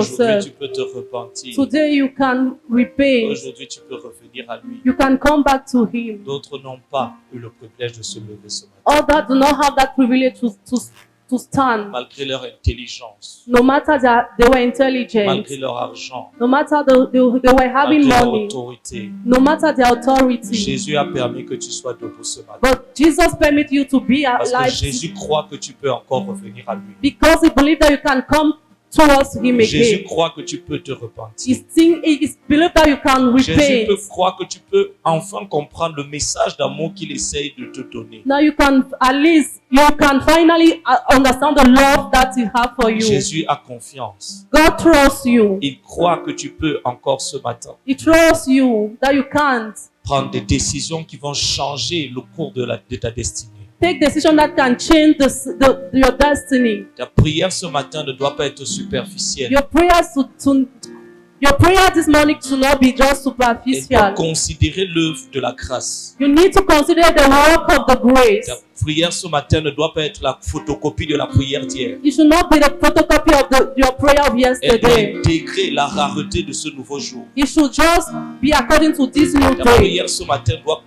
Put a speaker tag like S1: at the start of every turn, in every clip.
S1: Aujourd'hui, tu peux te repentir.
S2: Today you can repent.
S1: Aujourd'hui, tu peux revenir à lui.
S2: You can come back to Him.
S1: D'autres n'ont pas eu le privilège de se lever ce matin.
S2: All that do not have that privilege to stand.
S1: Malgré leur intelligence,
S2: No matter that they were intelligent,
S1: malgré leur argent,
S2: no matter they were having
S1: malgré leur
S2: money,
S1: autorité,
S2: no matter their authority.
S1: Jésus a permis que tu sois debout ce matin.
S2: But Jesus permit you to be
S1: Parce que
S2: alive
S1: Jésus croit que tu peux encore revenir à lui.
S2: because He believes that you can come towards Him
S1: Jésus
S2: again.
S1: croit que tu peux te repentir.
S2: He believes that you can
S1: Jésus
S2: repent.
S1: peut croire que tu peux enfin comprendre le message d'amour qu'il essaye de te donner.
S2: Now you can finally understand the love that He has for you.
S1: Jésus a confiance.
S2: God trusts you.
S1: Il croit que tu peux encore ce matin
S2: He trusts you that you can't
S1: prendre des décisions qui vont changer le cours de ta destinée.
S2: take decisions that can change your destiny.
S1: Ta prière ce matin ne doit pas être superficielle.
S2: Your prayer this morning should not be just
S1: Elle doit
S2: superficial.
S1: considérer l'œuvre de la grâce.
S2: You need to consider the work of the grace.
S1: Ta prière ce matin ne doit pas être la photocopie de la prière d'hier.
S2: It should not be the photocopy of your prayer of
S1: Elle doit
S2: yesterday.
S1: intégrer la rareté de ce nouveau jour.
S2: It should just be according to this new
S1: Ta
S2: day.
S1: prière ce matin doit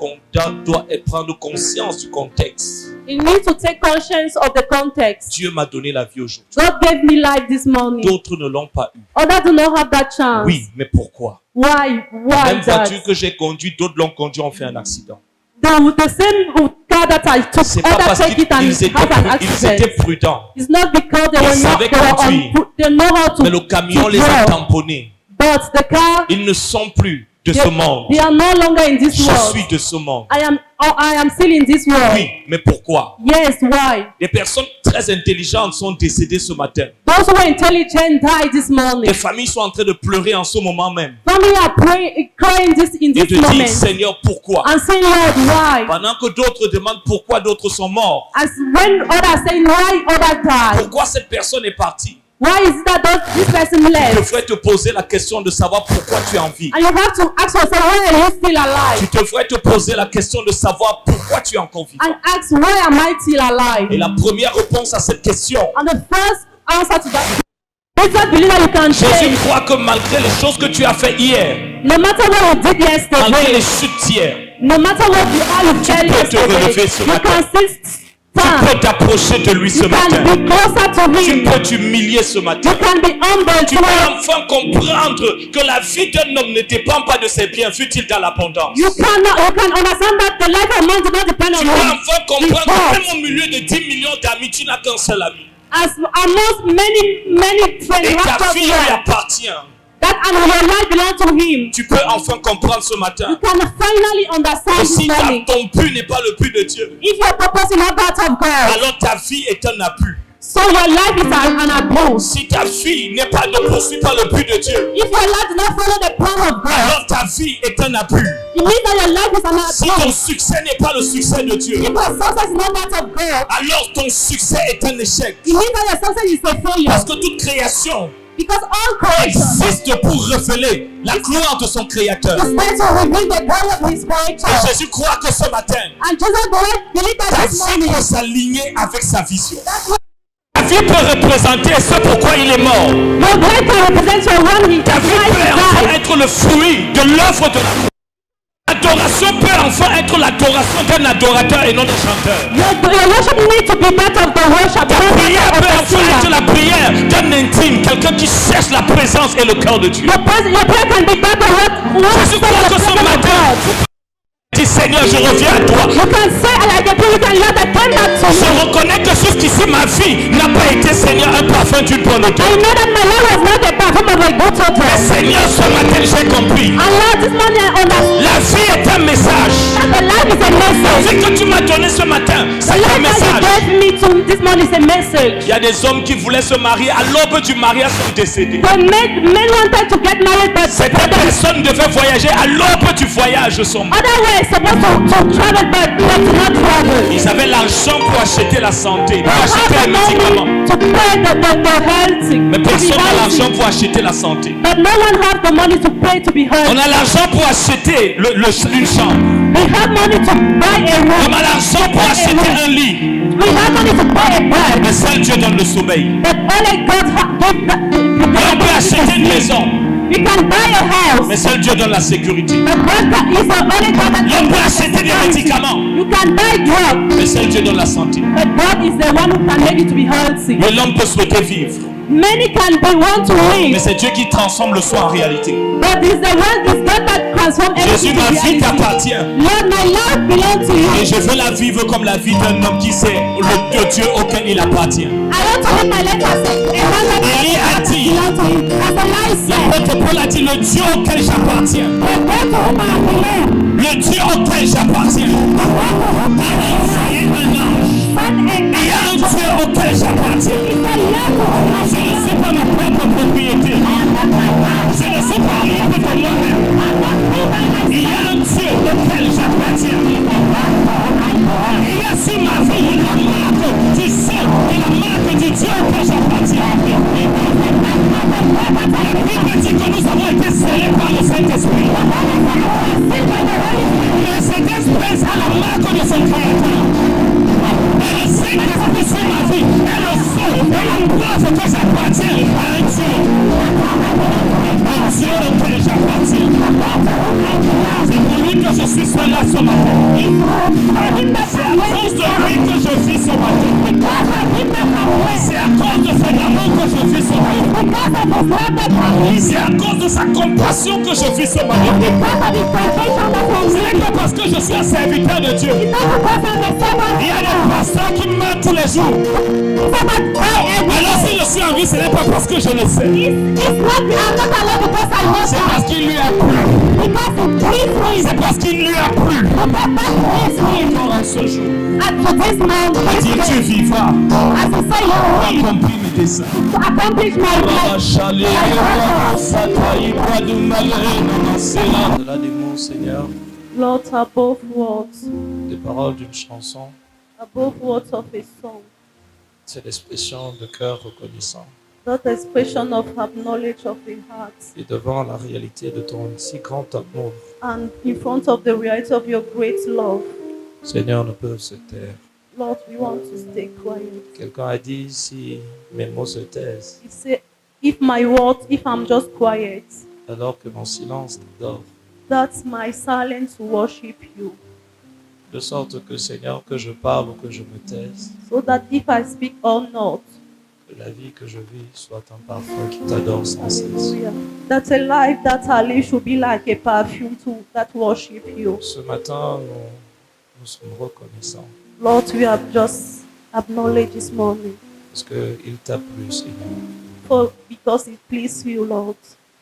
S1: prendre conscience du contexte.
S2: You need to take conscience of the context.
S1: Dieu m'a donné la vie aujourd'hui.
S2: God gave me life this morning.
S1: D'autres ne l'ont pas eu.
S2: Others do not have that chance.
S1: Oui, mais pourquoi?
S2: Why
S1: Même
S2: that?
S1: voiture que j'ai conduite, d'autres l'ont conduit, ont fait un accident.
S2: The same car that I took,
S1: C'est pas
S2: others
S1: parce
S2: take it and
S1: qu'ils
S2: have an
S1: étaient
S2: accident.
S1: prudents.
S2: It's not because they
S1: Ils
S2: were not,
S1: savaient conduire.
S2: they know how to,
S1: Mais le camion
S2: to
S1: les a
S2: drive.
S1: tamponnés.
S2: But the car,
S1: Ils ne sont plus de ce monde.
S2: they are no longer in this
S1: Je
S2: world.
S1: suis de ce monde.
S2: I am still in this world.
S1: Oui, mais pourquoi?
S2: Yes, why?
S1: Des personnes très intelligentes sont décédées ce matin.
S2: Those who are intelligent died this morning.
S1: Des familles sont en train de pleurer en ce moment même.
S2: Family are crying in
S1: Et
S2: this
S1: te disent,
S2: moment.
S1: Seigneur, pourquoi?
S2: And saying, Lord, why?
S1: Pendant que d'autres demandent pourquoi d'autres sont morts.
S2: As when others saying, why others died?
S1: Pourquoi cette personne est partie?
S2: Why is it that this person
S1: Tu
S2: left?
S1: devrais te poser la question de savoir pourquoi tu es en vie.
S2: And you have to ask yourself, why are you still
S1: Tu
S2: alive?
S1: devrais te poser la question de savoir pourquoi tu es encore vivant.
S2: And ask, why am I still alive?
S1: Et la première réponse à cette question,
S2: And the first answer to that is that believe that you can
S1: Jésus
S2: change.
S1: croit que malgré les choses que tu as fait hier,
S2: No matter what you did
S1: malgré les
S2: yesterday,
S1: chutes d'hier,
S2: no matter what you felt
S1: peux te relever ce
S2: yesterday, you
S1: matin.
S2: can still
S1: tu peux
S2: stand.
S1: t'approcher de lui ce
S2: You
S1: matin.
S2: can be closer to
S1: Tu
S2: Him.
S1: peux t'humilier ce matin.
S2: You can be humble
S1: Tu peux
S2: towards.
S1: enfin comprendre que la vie d'un homme ne dépend pas de ses biens, fut-il dans l'abondance.
S2: You can understand that the life of man does not depend
S1: Tu
S2: on
S1: peux
S2: him.
S1: enfin comprendre que
S2: Because
S1: même au milieu de 10 millions d'amis, tu n'as qu'un seul ami.
S2: as amongst many friends,
S1: Et
S2: you have
S1: ta
S2: just
S1: vie lui
S2: one.
S1: appartient.
S2: That and your life belongs to Him.
S1: Tu peux enfin comprendre ce
S2: You
S1: matin
S2: can finally
S1: que
S2: understand this
S1: si
S2: morning.
S1: ton but n'est pas le but de Dieu,
S2: If your purpose is not that of God,
S1: alors ta vie est un appui.
S2: so your life is an abuse.
S1: Si ta vie n'est pas ne poursuit pas le but de Dieu,
S2: If your life does not follow the plan of God,
S1: alors ta vie est un appui.
S2: it means that your life is an
S1: Si ton
S2: abuse.
S1: succès n'est pas le succès de Dieu,
S2: If your success is not that of God,
S1: alors ton succès est un échec.
S2: it means that your success is a failure.
S1: Parce que toute création
S2: Because all creation
S1: existe pour révéler la gloire de son Créateur.
S2: is meant to reveal the glory of His
S1: Et
S2: creator.
S1: Jésus croit que ce matin,
S2: And Jesus believe
S1: ta
S2: that this
S1: vie
S2: morning,
S1: peut s'aligner avec sa vision.
S2: that's what
S1: Ta vie peut représenter ce pourquoi il est mort.
S2: your life can represent your one He
S1: Ta vie peut enfin
S2: died.
S1: être le fruit de l'œuvre de la L'adoration peut enfin être l'adoration d'un adorateur et non d'un chanteur.
S2: Your worship needs to be that of the worship.
S1: Ta prière peut
S2: Not
S1: enfin être la prière d'un intime, quelqu'un qui cherche la présence et le cœur de Dieu.
S2: your prayer can be that of what
S1: Jésus croit que ce matin, dis Seigneur, je reviens à toi.
S2: you can say like the people can let that come back to
S1: Je
S2: you.
S1: reconnais que jusqu'ici ma vie n'a pas été, Seigneur, un parfum d'une bonne
S2: I
S1: odeur.
S2: know that my life was not the perfume of a good
S1: Mais
S2: odor.
S1: Seigneur, ce matin j'ai compris.
S2: And Lord, this morning I understand
S1: La vie est un message.
S2: that the life is a
S1: La
S2: message.
S1: vie que tu m'as donnée ce matin,
S2: The
S1: c'est un
S2: life that
S1: message.
S2: you gave me to this morning is a message.
S1: Il y a des hommes qui voulaient se marier, à l'aube du mariage sont décédés.
S2: The men wanted to get married, but
S1: Certaines personnes devaient voyager, à l'aube du voyage sont morts.
S2: other were supposed to travel, but did not travel.
S1: Ils avaient l'argent pour acheter la santé, pour
S2: They
S1: acheter
S2: had
S1: les
S2: the
S1: médicaments.
S2: money to pay the health.
S1: Mais personne n'a l'argent pour acheter la santé.
S2: But no one has the money to pay to be
S1: On
S2: healthy.
S1: a l'argent pour acheter une chambre.
S2: We have money to buy a
S1: On
S2: room.
S1: a l'argent pour acheter un lit.
S2: We have money to buy a bed.
S1: Mais seul Dieu donne le sommeil.
S2: But only God
S1: On peut acheter une maison.
S2: We can buy a house.
S1: Mais seul Dieu donne la sécurité.
S2: But God is the only God that
S1: On peut acheter des médicaments.
S2: You can buy drugs.
S1: Mais seul Dieu donne la santé.
S2: But God is the one who can make you to be healthy.
S1: Mais l'homme peut souhaiter vivre.
S2: Many can be want to
S1: Mais
S2: live.
S1: c'est Dieu qui transforme le soin en réalité.
S2: But is the one is God that transforms
S1: Jésus,
S2: everything
S1: ma
S2: to
S1: vie
S2: reality.
S1: t'appartient.
S2: Lord, my life belongs to you.
S1: Et je veux la vivre comme la vie d'un homme qui sait le Dieu auquel il appartient.
S2: I want to live my life as a
S1: Élie a dit,
S2: belong to him. As the life said.
S1: l'apôtre Paul a dit, le Dieu auquel j'appartiens.
S2: The God to whom I belong.
S1: Le Dieu auquel j'appartiens. Il y a un Dieu auquel j'appartiens. Je ne suis pas ma propre propriété. Je ne suis pas libre de moi-même. Il y a un Dieu auquel j'appartiens. Il y a sur ma vie la marque du sang et la marque du Dieu auquel j'appartiens. La Bible dit que nous avons été scellés par le Saint-Esprit. Le Saint-Esprit a la marque de son créateur. Et le Saint-Esprit sur ma vie est le feu et la preuve que j'appartiens à un Dieu. Un Dieu auquel j'appartiens. C'est pour lui que je suis cela ce matin. C'est à cause de lui que je vis ce matin. C'est à cause de son amour que je vis ce matin. C'est à cause de sa compassion que je vis ce matin. Ce n'est pas parce que je suis un serviteur de Dieu. Il y a des pasteurs qui meurent tous les jours. Alors si je suis en vie, ce n'est pas parce que je le sais. C'est parce qu'il lui a plu. C'est parce qu'il lui a plu. Encore un seul jour. Il dit, tu vivras. Accomplis mes desseins.
S3: Au-delà des mots, Seigneur,
S2: Lord, above words,
S3: des paroles d'une chanson,
S2: above words of a song,
S3: c'est l'expression de cœur reconnaissant.
S2: not expression of knowledge of a heart,
S3: Et devant la réalité de ton si grand amour,
S2: and in front of the reality of your great love,
S3: Seigneur, ne peuvent se taire.
S2: Lord, we want to stay quiet.
S3: Quelqu'un a dit, si mes mots se taisent,
S2: He said, if my words, if I'm just quiet,
S3: alors que mon silence t'adore,
S2: that's my silence to worship you.
S3: de sorte que, Seigneur, que je parle ou que je me taise,
S2: So that if I speak or not,
S3: que la vie que je vis soit un parfum qui t'adore sans cesse.
S2: hallelujah, that a life that I live should be like a perfume to that worship you.
S3: Ce matin, nous sommes reconnaissants
S2: Lord, we have just acknowledged this morning
S3: parce qu'il t'a plu, Seigneur,
S2: because it pleased you, Lord,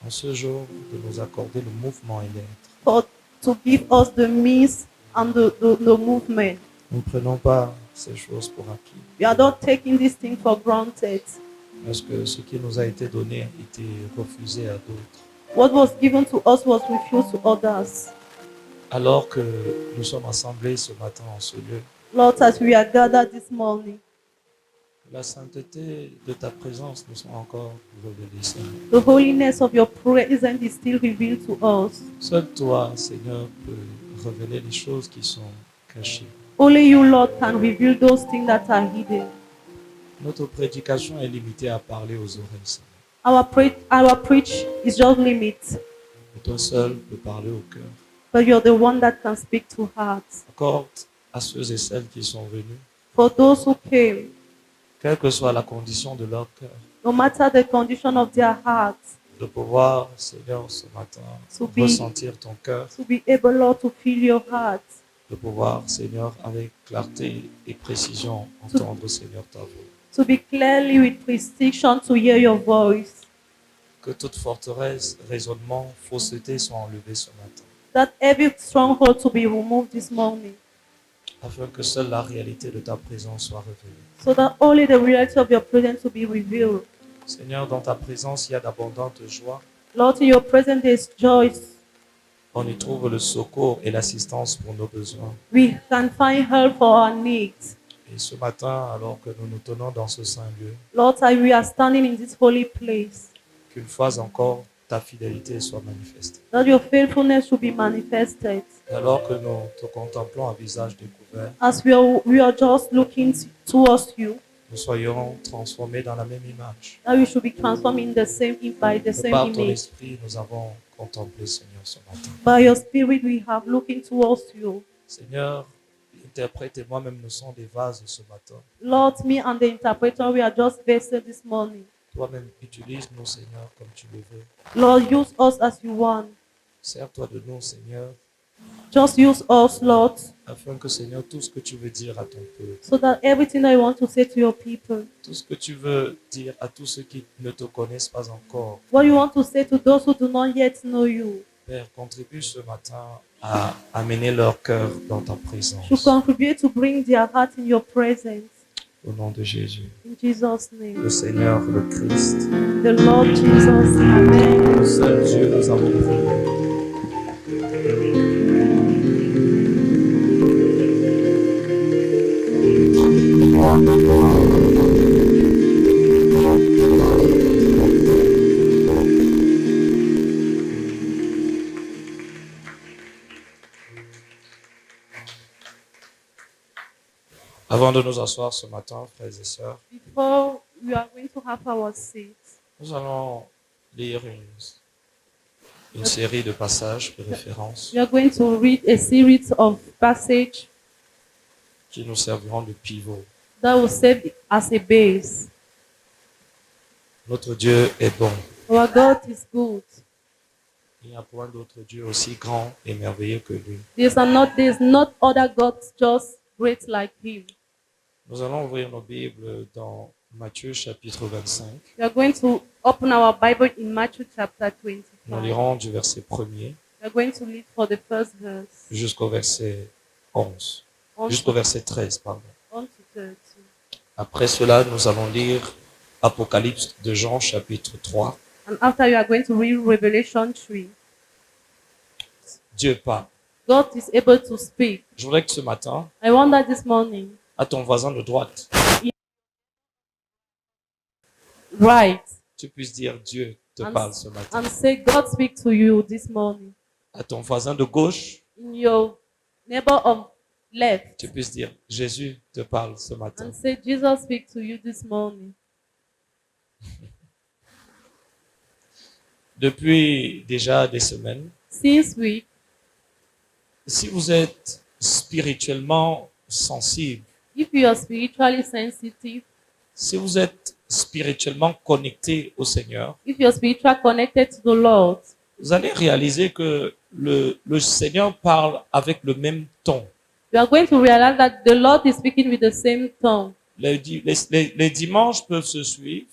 S3: en ce jour, de nous accorder le mouvement et l'être.
S2: for to give us the means and the movement.
S3: Nous ne prenons pas ces choses pour acquis,
S2: We are not taking this thing for granted.
S3: parce que ce qui nous a été donné a été refusé à d'autres.
S2: What was given to us was refused to others.
S3: Alors que nous sommes assemblés ce matin en ce lieu,
S2: Lord, as we are gathered this morning,
S3: la sainteté de ta présence nous sont encore révélées, Seigneur.
S2: the holiness of your presence is still revealed to us.
S3: Seul toi, Seigneur, peux révéler les choses qui sont cachées.
S2: Only you, Lord, can reveal those things that are hidden.
S3: Notre prédication est limitée à parler aux oreilles, Seigneur.
S2: Our preach is just limit,
S3: Et toi seul peux parler au cœur.
S2: but you're the one that can speak to hearts.
S3: Accorde à ceux et celles qui sont venus,
S2: For those who came,
S3: quelle que soit la condition de leur cœur,
S2: no matter the condition of their hearts,
S3: de pouvoir, Seigneur, ce matin,
S2: To be-
S3: ressentir ton cœur,
S2: to be able, Lord, to feel your heart,
S3: de pouvoir, Seigneur, avec clarté et précision, entendre, Seigneur, ta voix.
S2: to be clearly with precision to hear your voice,
S3: Que toute forteresse, raisonnement, fausseté soient enlevés ce matin,
S2: that every stronghold to be removed this morning,
S3: afin que seule la réalité de ta présence soit révélée.
S2: so that only the reality of your presence to be revealed.
S3: Seigneur, dans ta présence, il y a d'abondantes joies.
S2: Lord, in your presence there is joy.
S3: On y trouve le secours et l'assistance pour nos besoins.
S2: We can find help for our needs.
S3: Et ce matin, alors que nous nous tenons dans ce saint lieu,
S2: Lord, as we are standing in this holy place,
S3: qu'une fois encore, ta fidélité soit manifestée.
S2: that your faithfulness should be manifested.
S3: Et alors que nous te contemplons à visage découvert,
S2: As we are just looking towards you,
S3: nous soyons transformés dans la même image.
S2: that we should be transformed in the same by the
S3: Que
S2: same
S3: par ton
S2: image.
S3: esprit, nous avons contemplé, Seigneur, ce matin.
S2: By your spirit we have looking towards you.
S3: Seigneur, l'interprète et moi-même, nous sommes des vases ce matin.
S2: Lord, me and the interpreter, we are just vessels this morning.
S3: Toi-même, utilise-nous, Seigneur, comme tu le veux.
S2: Lord, use us as you want.
S3: Sers-toi de nous, Seigneur,
S2: Just use us, Lord,
S3: afin que, Seigneur, tout ce que tu veux dire à ton peuple,
S2: so that everything that you want to say to your people,
S3: tout ce que tu veux dire à tous ceux qui ne te connaissent pas encore,
S2: what you want to say to those who do not yet know you,
S3: Père, contribue ce matin à amener leur cœur dans ta
S2: should
S3: présence.
S2: contribute to bring their heart in your presence.
S3: Au nom de Jésus,
S2: In Jesus' name.
S3: le Seigneur, le Christ,
S2: The Lord Jesus. Amen.
S3: le seul Dieu, nous avons prié. Avant de nous asseoir ce matin, frères et sœurs,
S2: Before we are going to have our seats,
S3: nous allons lire une série de passages, de références
S2: we are going to read a series of passages
S3: qui nous serviront de pivot.
S2: that will serve as a base.
S3: Notre Dieu est bon.
S2: Our God is good.
S3: Il n'y a point d'autre Dieu aussi grand et merveilleux que lui.
S2: There's not other God just great like Him.
S3: Nous allons ouvrir nos Bibles dans Matthieu chapitre 25.
S2: We are going to open our Bible in Matthew chapter
S3: Nous
S2: 25.
S3: lirons du verset 1er
S2: We are going to read for the first verse
S3: jusqu'au verset 11.
S2: on
S3: Jusqu'au
S2: to,
S3: verset 13, pardon.
S2: on to 30.
S3: Après cela, nous allons lire Apocalypse de Jean chapitre 3.
S2: And after we are going to read Revelation 3.
S3: Dieu parle.
S2: God is able to speak.
S3: Je voudrais que ce matin,
S2: I want that this morning,
S3: à ton voisin de droite,
S2: right,
S3: tu puisses dire Dieu te
S2: And-
S3: parle ce matin.
S2: and say, God speak to you this morning.
S3: À ton voisin de gauche,
S2: In your neighbor of left,
S3: tu puisses dire Jésus te parle ce matin.
S2: and say, Jesus speak to you this morning.
S3: Depuis déjà des semaines,
S2: Since we,
S3: si vous êtes spirituellement sensible,
S2: if you are spiritually sensitive,
S3: si vous êtes spirituellement connecté au Seigneur,
S2: if you are spiritually connected to the Lord,
S3: vous allez réaliser que le Seigneur parle avec le même ton.
S2: you are going to realize that the Lord is speaking with the same tone.
S3: Les dimanches peuvent se suivre,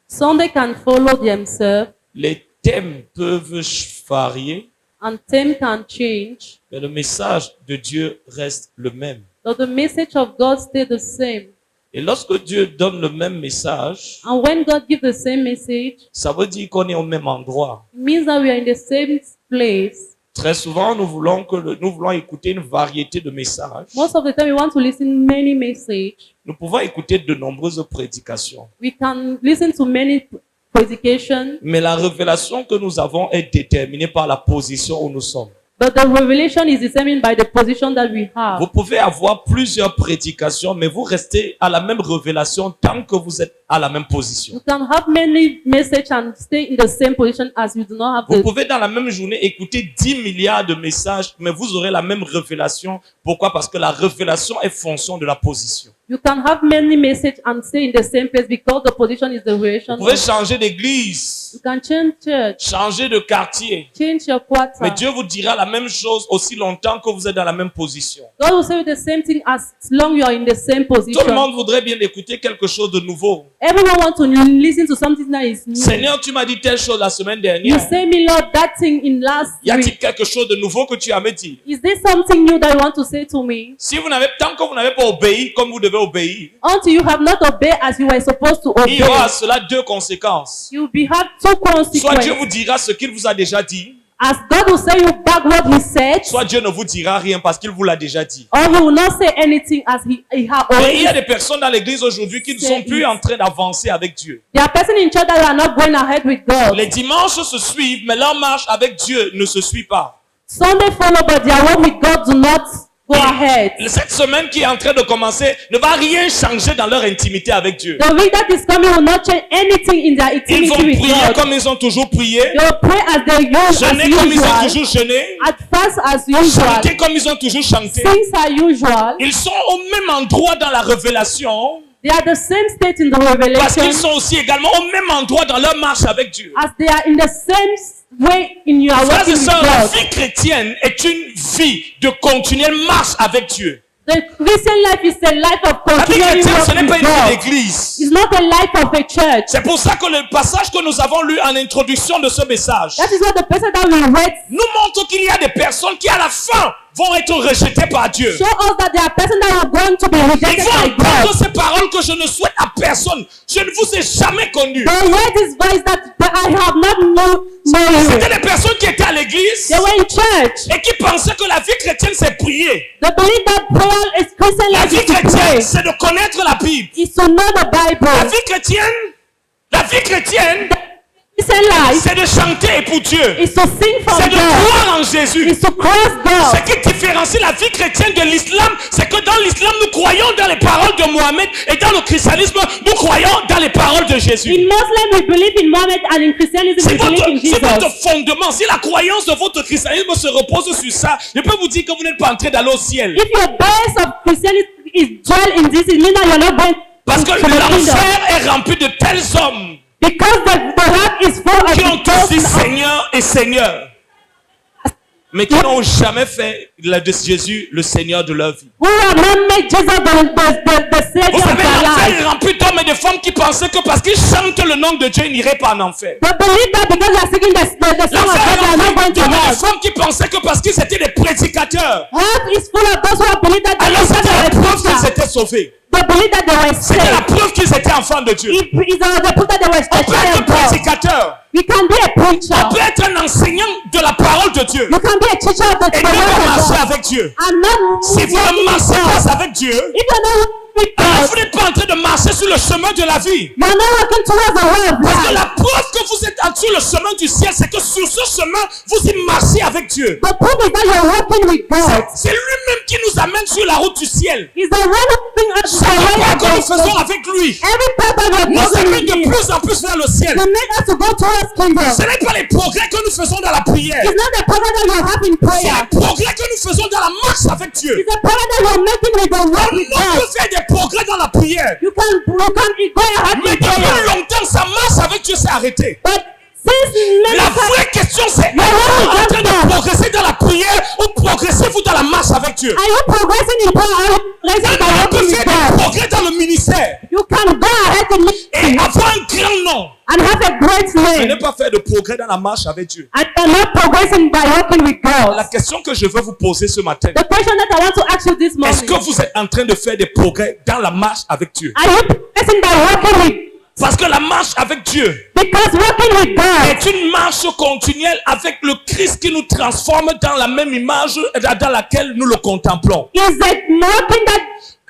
S2: Sunday can follow themselves,
S3: les thèmes peuvent varier,
S2: and time can change,
S3: mais le message de Dieu reste le même.
S2: but the message of God stay the same.
S3: Et lorsque Dieu donne le même message,
S2: And when God gives the same message,
S3: ça veut dire qu'on est au même endroit.
S2: it means that we are in the same place.
S3: Très souvent, nous voulons écouter une variété de messages.
S2: Most of the time, we want to listen many messages.
S3: Nous pouvons écouter de nombreuses prédications.
S2: We can listen to many predications,
S3: Mais la révélation que nous avons est déterminée par la position où nous sommes.
S2: but the revelation is determined by the position that we have.
S3: Vous pouvez avoir plusieurs prédications, mais vous restez à la même révélation tant que vous êtes à la même position.
S2: You can have many messages and stay in the same position as you do not have
S3: Vous
S2: the.
S3: pouvez dans la même journée écouter 10 milliards de messages, mais vous aurez la même révélation. Pourquoi? Parce que la révélation est fonction de la position.
S2: You can have many messages and stay in the same place because the position is the relation.
S3: Vous pouvez changer d'église,
S2: You can change church,
S3: changer de quartier,
S2: change your quarter.
S3: mais Dieu vous dira la même chose aussi longtemps que vous êtes dans la même position.
S2: God will say the same thing as long you are in the same
S3: Tout le
S2: position.
S3: monde voudrait bien écouter quelque chose de nouveau.
S2: Everyone wants to listen to something that is new.
S3: Seigneur, tu m'as dit telle chose la semaine
S2: You
S3: dernière.
S2: say me, Lord, that thing in last
S3: Y a-t-il
S2: week.
S3: quelque chose de nouveau que tu as à me dire?
S2: Is there something new that you want to say to me?
S3: Si vous n'avez, tant que vous n'avez pas obéi comme vous devez obéir,
S2: Until you have not obeyed as you were supposed to
S3: il y aura à
S2: obey,
S3: cela deux conséquences.
S2: you will have two
S3: Soit Dieu vous
S2: consequences.
S3: dira ce qu'il vous a déjà dit,
S2: As God will say you back what he said,
S3: soit Dieu ne vous dira rien parce qu'il vous l'a déjà dit.
S2: or he will not say anything as he has
S3: Et il y a
S2: already.
S3: des personnes dans l'église aujourd'hui qui ne sont plus en train d'avancer avec Dieu.
S2: There are persons in church that are not going ahead with God.
S3: Les dimanches se suivent, mais leur marche avec Dieu ne se suit pas.
S2: Sunday follow, but their walk with God do not go ahead.
S3: Cette semaine qui est en train de commencer ne va rien changer dans leur intimité avec Dieu.
S2: The week that is coming will not change anything in their
S3: Ils vont
S2: intimacy with
S3: prier
S2: God.
S3: comme ils ont toujours prié,
S2: They will pray as they use as
S3: jeûner comme ils ont
S2: usual,
S3: toujours jeûné,
S2: at fast as usual,
S3: chanter comme ils ont toujours chanté.
S2: things are usual.
S3: Ils sont au même endroit dans la révélation
S2: They are the same state in the
S3: parce
S2: revelation
S3: qu'ils sont aussi également au même endroit dans leur marche avec Dieu.
S2: as they are in the same way in your
S3: Frères
S2: walking
S3: et
S2: with
S3: sœurs, la
S2: God.
S3: vie chrétienne est une vie de continuelle marche avec Dieu.
S2: The Christian life is a life of
S3: La vie
S2: continually
S3: chrétienne, ce n'est
S2: walking
S3: pas
S2: with
S3: une vie
S2: God.
S3: d'église.
S2: It's not a life of a church.
S3: C'est pour ça que le passage que nous avons lu en introduction de ce message
S2: That is what the person that we read
S3: nous montre qu'il y a des personnes qui à la fin vont être rejetées par Dieu.
S2: show us that there are persons that are going to be
S3: Ils
S2: rejected
S3: vont
S2: by
S3: entendre
S2: God.
S3: ces paroles que je ne souhaite à personne. Je ne vous ai jamais connu.
S2: They hear this voice that I have not known you.
S3: C'était des personnes qui étaient à l'église
S2: They were in church.
S3: et qui pensaient que la vie chrétienne c'est prier.
S2: They believe that prayer is Christian
S3: La
S2: life
S3: vie
S2: is to
S3: chrétienne
S2: pray.
S3: c'est de connaître la Bible.
S2: Is to know the
S3: La
S2: Bible.
S3: vie chrétienne
S2: Christian life
S3: c'est de chanter pour Dieu.
S2: is to sing from
S3: C'est de
S2: God.
S3: croire en Jésus.
S2: Is to cross
S3: Ce
S2: God.
S3: qui différencie la vie chrétienne de l'islam, c'est que dans l'islam, nous croyons dans les paroles de Mohammed et dans le christianisme, nous croyons dans les paroles de Jésus.
S2: In Muslim we believe in Muhammad and in Christianism
S3: C'est
S2: we believe in
S3: c'est votre
S2: Jesus.
S3: fondement. Si la croyance de votre christianisme se repose sur ça, je peux vous dire que vous n'êtes pas entré d'aller au ciel.
S2: If your base of Christianity is dwell in this, it means that you're not going
S3: Parce que
S2: to the kingdom.
S3: l'enfer est rempli de tels hommes
S2: Because the heart is full of
S3: qui ont tous dit
S2: those
S3: Seigneur et Seigneur, mais qui n'ont jamais fait de Jésus le Seigneur de leur vie.
S2: who have not made Jesus the
S3: Vous
S2: Savior of
S3: savez,
S2: their
S3: l'enfer
S2: life.
S3: est rempli d'hommes et de femmes qui pensaient que parce qu'ils chantent le nom de Dieu, ils n'iraient pas en enfer.
S2: They believe that because they are singing the song of God, they are not going to
S3: L'enfer est
S2: hell.
S3: des femmes qui pensaient que parce qu'ils étaient des prédicateurs,
S2: Hell is full of those who have believed that they
S3: alors c'était la preuve qu'ils
S2: are
S3: étaient sauvés.
S2: They believe that they were
S3: C'était la
S2: saved.
S3: preuve qu'ils étaient enfants de Dieu.
S2: It is the proof that they were
S3: On peut être
S2: saved. God.
S3: prédicateur,
S2: You can be a preacher.
S3: on peut être un enseignant de la parole de Dieu
S2: You can be a teacher of the
S3: et ne
S2: word
S3: pas
S2: of
S3: marcher
S2: God.
S3: avec Dieu.
S2: I'm not
S3: Si vous ne
S2: walking with
S3: marchez
S2: God.
S3: pas avec Dieu,
S2: If you're not walking with
S3: alors
S2: God,
S3: vous n'êtes pas en train de marcher sur le chemin de la vie.
S2: you're not walking towards the way of
S3: Parce que
S2: life.
S3: la preuve que vous êtes sur le chemin du ciel, c'est que sur ce chemin, vous y marchez avec Dieu.
S2: The proof is that you're walking with God.
S3: C'est lui-même qui nous amène sur la route du ciel.
S2: He's the one who brings us to
S3: Chaque
S2: the way
S3: pas
S2: of
S3: que nous faisons
S2: God.
S3: avec lui
S2: Every step that we're
S3: nous
S2: walking
S3: amène
S2: with
S3: de
S2: Him,
S3: plus en plus vers le ciel.
S2: to make us to go towards kingdom.
S3: Ce n'est pas les progrès que nous faisons dans la prière.
S2: It's not the progress that you have in
S3: C'est
S2: prayer.
S3: les progrès que nous faisons dans la marche avec Dieu.
S2: It's the progress that you're making with the walk with
S3: On
S2: God.
S3: peut faire des progrès dans la prière.
S2: You can go ahead
S3: Mais
S2: in
S3: depuis
S2: prayer.
S3: longtemps, sa marche avec Dieu s'est arrêtée.
S2: But since many
S3: La
S2: times,
S3: vraie question c'est,
S2: Yeah,
S3: êtes-vous en
S2: yeah,
S3: train de
S2: yeah.
S3: progresser dans la prière ou progressez-vous dans la marche avec Dieu?
S2: are you progressing in prayer? Are you progressing by
S3: On peut
S2: walking
S3: faire
S2: with
S3: des
S2: God?
S3: progrès dans le ministère
S2: You can go ahead and
S3: et avoir un grand nom.
S2: and have a great
S3: Mais ne
S2: name.
S3: pas faire de progrès dans la marche avec Dieu.
S2: And you're not progressing by walking with God.
S3: La question que je veux vous poser ce matin,
S2: The question that I want to ask you this
S3: est-ce que
S2: morning,
S3: vous êtes en train de faire des progrès dans la marche avec Dieu?
S2: are you progressing by walking with
S3: Parce que la marche avec Dieu
S2: Because walking with God
S3: est une marche continuelle avec le Christ qui nous transforme dans la même image dans laquelle nous le contemplons.
S2: is a walking that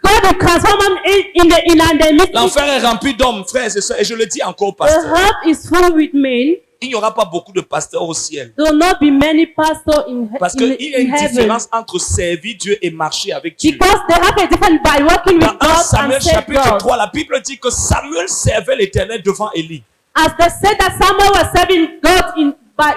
S2: God will transform in the midst.
S3: L'enfer est rempli d'hommes, frères et sœurs, et je le dis encore,
S2: The
S3: pasteur.
S2: heart is full with men.
S3: Il n'y aura pas beaucoup de pasteurs au ciel.
S2: There will not be many pastors
S3: Parce qu'il y a une
S2: heaven.
S3: différence entre servir Dieu et marcher avec Dieu.
S2: Because they have a different by walking with
S3: Dans 1
S2: God and
S3: Samuel
S2: serve
S3: chapitre
S2: God.
S3: 3, la Bible dit que Samuel servait l'Éternel devant Élie.
S2: As they said that Samuel was serving God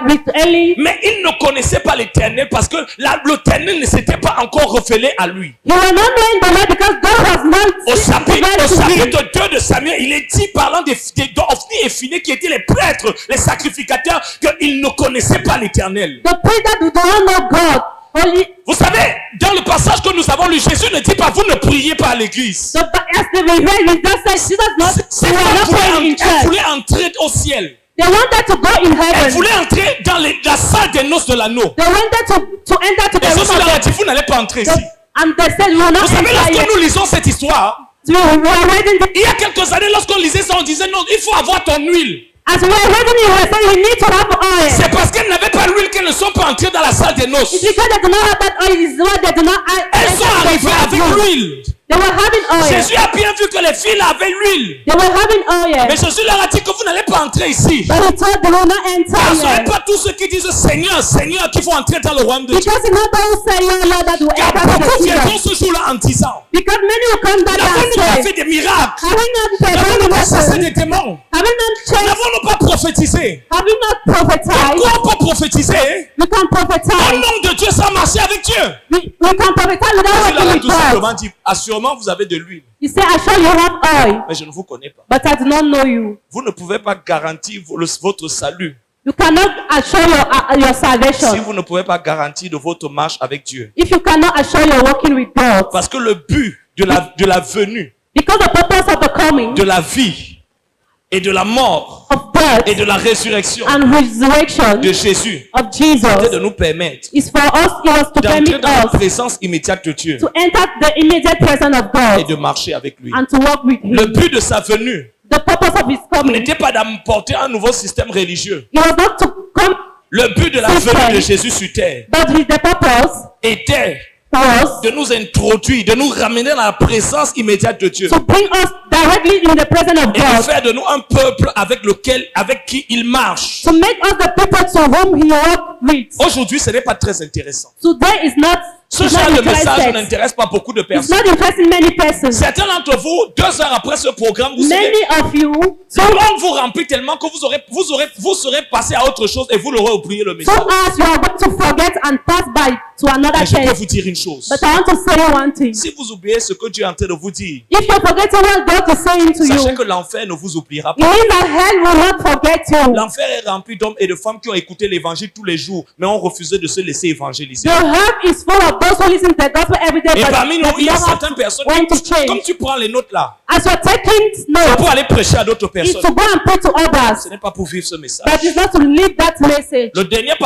S2: with Eli,
S3: Mais il ne connaissait pas l'Éternel parce que l'Éternel ne s'était pas encore révélé à lui.
S2: he was not knowing the Lord because God was not
S3: Au
S2: revealed to him.
S3: chapitre 2 de Samuel, il est dit parlant d'Ophni et Phiné qui étaient les prêtres, les sacrificateurs, qu'ils ne connaissaient pas l'Éternel.
S2: The priest that do not know God, only
S3: Vous savez, dans le passage que nous avons lu, Jésus ne dit pas vous ne priez pas à l'église.
S2: the as they were read, we just said Jesus not
S3: C'est
S2: we are not praying in
S3: elle
S2: church.
S3: voulait entrer au ciel.
S2: They wanted to go in
S3: Elle
S2: heaven.
S3: voulait entrer dans la salle des noces de l'agneau.
S2: They wanted to enter to the
S3: Et
S2: room
S3: Jésus
S2: of
S3: leur a dit vous n'allez pas entrer ici.
S2: and they said we will not
S3: Vous savez,
S2: enter
S3: lorsque
S2: yet.
S3: nous lisons cette histoire,
S2: We were reading
S3: il y a quelques années, lorsqu'on lisait ça, on disait non, il faut avoir ton huile.
S2: as we were reading it, we were saying we need to have oil.
S3: C'est parce qu'elle n'avait pas l'huile qu'elle ne sont pas entrées dans la salle des noces.
S2: It's because they do not have that oil. It's why they do not
S3: Elles sont
S2: enter the
S3: arrivées avec
S2: bridegroom.
S3: l'huile.
S2: They were having oil.
S3: Jésus a bien vu que les filles avaient l'huile.
S2: They were having oil.
S3: Mais Jésus leur a dit que vous n'allez pas entrer ici.
S2: But he told them will not enter
S3: Car ce n'est
S2: here.
S3: pas tous ceux qui disent Seigneur, Seigneur qui vont entrer dans le royaume de Dieu.
S2: Because it's not those saying, oh Lord, that will
S3: Car
S2: enter the
S3: beaucoup
S2: kingdom.
S3: viendront ce jour-là en disant
S2: Because many will come back and
S3: n'avons-nous pas
S2: say,
S3: fait des miracles?
S2: have we not performed
S3: N'avons-nous pas chassé
S2: miracles?
S3: des démons?
S2: Have we not changed?
S3: N'avons-nous pas prophétisé?
S2: Have we not prophesied?
S3: Pourquoi on peut prophétiser?
S2: We can
S3: Au
S2: prophesy.
S3: nom de Dieu sans marcher avec Dieu.
S2: We can prophesy without
S3: Jésus leur
S2: working
S3: a
S2: with
S3: tout
S2: God.
S3: simplement dit, assurément vous avez de l'huile,
S2: He said, I sure you have oil,
S3: mais je ne vous connais pas.
S2: but I do not know you.
S3: Vous ne pouvez pas garantir votre salut
S2: You cannot assure your
S3: si
S2: salvation
S3: vous ne pouvez pas garantir de votre marche avec Dieu.
S2: if you cannot assure you're walking with God.
S3: Parce que le but de la venue,
S2: Because the purpose of the coming
S3: de la vie et de la mort
S2: of death
S3: et de la résurrection
S2: and resurrection
S3: de Jésus,
S2: of
S3: c'est de
S2: Jesus
S3: nous permettre
S2: is for us, it was to
S3: d'entrer
S2: permit
S3: dans la
S2: us
S3: présence immédiate de Dieu
S2: to enter the immediate presence of
S3: et
S2: God
S3: de marcher avec lui.
S2: and to walk with
S3: Le
S2: Him.
S3: but de sa venue
S2: The purpose of His coming,
S3: n'était pas d'apporter un nouveau système religieux.
S2: it was not to come,
S3: Le but de la venue de Jésus sur terre
S2: but the purpose
S3: était
S2: was
S3: de nous introduire, de nous ramener dans la présence immédiate de Dieu
S2: to bring us directly in the presence of
S3: et de
S2: God,
S3: faire de nous un peuple avec qui il marche.
S2: to make us the people to whom He walked with.
S3: Aujourd'hui, ce n'est pas très intéressant.
S2: Today is not,
S3: Ce
S2: is
S3: genre
S2: not
S3: de message
S2: interested.
S3: n'intéresse pas beaucoup de
S2: It's
S3: personnes.
S2: not interesting many persons.
S3: Certains d'entre vous, 2 heures après ce programme, vous serez,
S2: Many of you,
S3: le monde vous remplit tellement que vous serez passé à autre chose et vous l'aurez oublié le message.
S2: some as you are going to forget and pass by to another
S3: Mais je peux
S2: place.
S3: vous dire une chose.
S2: But I want to say one thing.
S3: Si vous oubliez ce que Dieu est en train de vous dire,
S2: If you're forgetting what God is saying to
S3: sachez
S2: you,
S3: que l'enfer ne vous oubliera
S2: it
S3: pas.
S2: means that hell will not forget you.
S3: L'enfer est rempli d'hommes et de femmes qui ont écouté l'évangile tous les jours, mais ont refusé de se laisser évangéliser.
S2: The hell is full of those who listen to the gospel every day,
S3: Et
S2: but
S3: parmi nous, il y a
S2: they don't
S3: certaines
S2: have
S3: personnes,
S2: when to
S3: comme
S2: change.
S3: tu prends les notes là,
S2: As you're taking
S3: c'est
S2: notes,
S3: pour aller prêcher à d'autres
S2: it's
S3: personnes.
S2: to go and pray to others,
S3: Ce n'est pas pour vivre ce message.
S2: but it's not to live that message.
S3: Le deuxième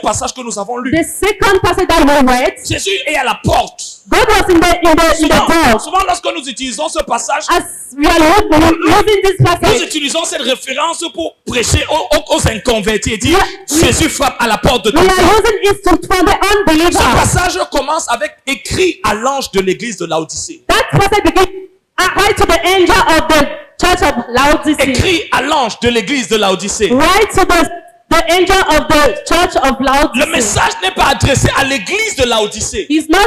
S3: passage que nous avons lu,
S2: The second passage that we read,
S3: Jésus est à la porte.
S2: God was in the door.
S3: Souvent, lorsque nous utilisons ce passage,
S2: As we are using this
S3: nous
S2: passage,
S3: utilisons cette référence pour prêcher aux inconvertis et dire
S2: Yeah.
S3: Jésus frappe à la porte de
S2: we
S3: ton
S2: are
S3: cœur.
S2: using it for the
S3: Ce
S2: unbeliever.
S3: passage commence avec écrit à l'ange de l'église de Laodicée.
S2: That passage begins right to the angel of the church of Laodicea.
S3: Écrit à l'ange de l'église de Laodicée.
S2: Right to the angel of the church of
S3: Le
S2: Laodicea.
S3: message n'est pas adressé à l'église de Laodicée.
S2: It's not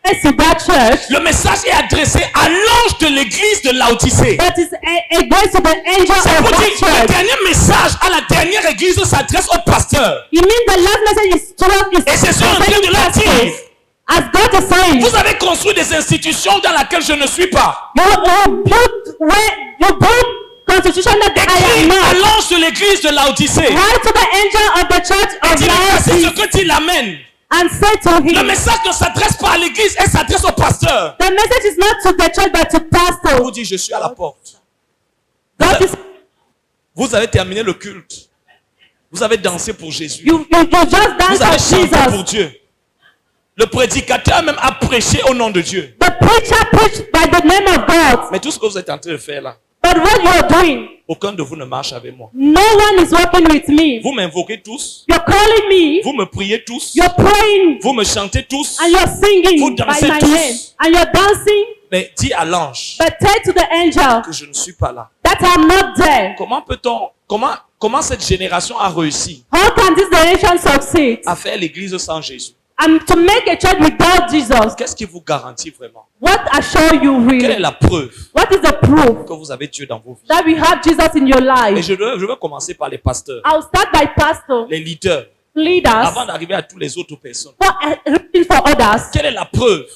S2: addressed to that church,
S3: Le message est adressé à l'ange de l'église de Laodicée.
S2: but it's addressed to the angel
S3: C'est
S2: of
S3: pour
S2: that
S3: dire que le
S2: church.
S3: dernier message à la dernière église s'adresse au pasteur.
S2: It means the last message is towards
S3: Et c'est ce en train de leur dire.
S2: As God is saying,
S3: Vous avez construit des institutions dans lesquelles je ne suis pas.
S2: you build constitution that I
S3: Écrit
S2: am
S3: à
S2: not.
S3: l'ange de l'église de Laodicée.
S2: Right to the angel of the church of
S3: Dis-lui que c'est ce
S2: Laodicea
S3: que tu l'amènes.
S2: and say to
S3: Le
S2: him,
S3: message ne s'adresse pas à l'église, elle s'adresse au pasteur.
S2: the message is not to the church but to
S3: Vous
S2: pastor.
S3: dit, je suis à la porte.
S2: God is,
S3: Vous avez terminé le culte. Vous avez dansé pour Jésus.
S2: you just dance
S3: Vous avez
S2: for
S3: chanté pour
S2: Jesus.
S3: Dieu. Le prédicateur même a prêché au nom de Dieu.
S2: The preacher preached by the name of God.
S3: Mais tout ce que vous êtes en train de faire là,
S2: But what you are doing,
S3: aucun de vous ne marche avec moi.
S2: no one is working with me.
S3: Vous m'invoquez tous.
S2: You're calling me,
S3: Vous me priez tous.
S2: you're praying,
S3: Vous me chantez tous.
S2: and you're
S3: Vous
S2: singing by
S3: dansez
S2: my
S3: tous.
S2: name, and you're dancing.
S3: Mais dis à l'ange
S2: But tell to the angel
S3: que je ne suis pas là.
S2: that I'm not there.
S3: Comment cette génération a réussi
S2: How can this generation succeed?
S3: à faire l'église sans Jésus?
S2: And to make a church without Jesus,
S3: Qu'est-ce qui vous garantit vraiment?
S2: what assure you
S3: Quelle est
S2: really?
S3: la preuve
S2: What is the proof
S3: que vous avez Dieu dans vos vies?
S2: that we have Jesus in your
S3: Et
S2: life?
S3: je veux commencer par les pasteurs,
S2: I'll start by pastor,
S3: les leaders,
S2: leaders,
S3: avant d'arriver à toutes les autres personnes.
S2: for others.
S3: Quelle est la preuve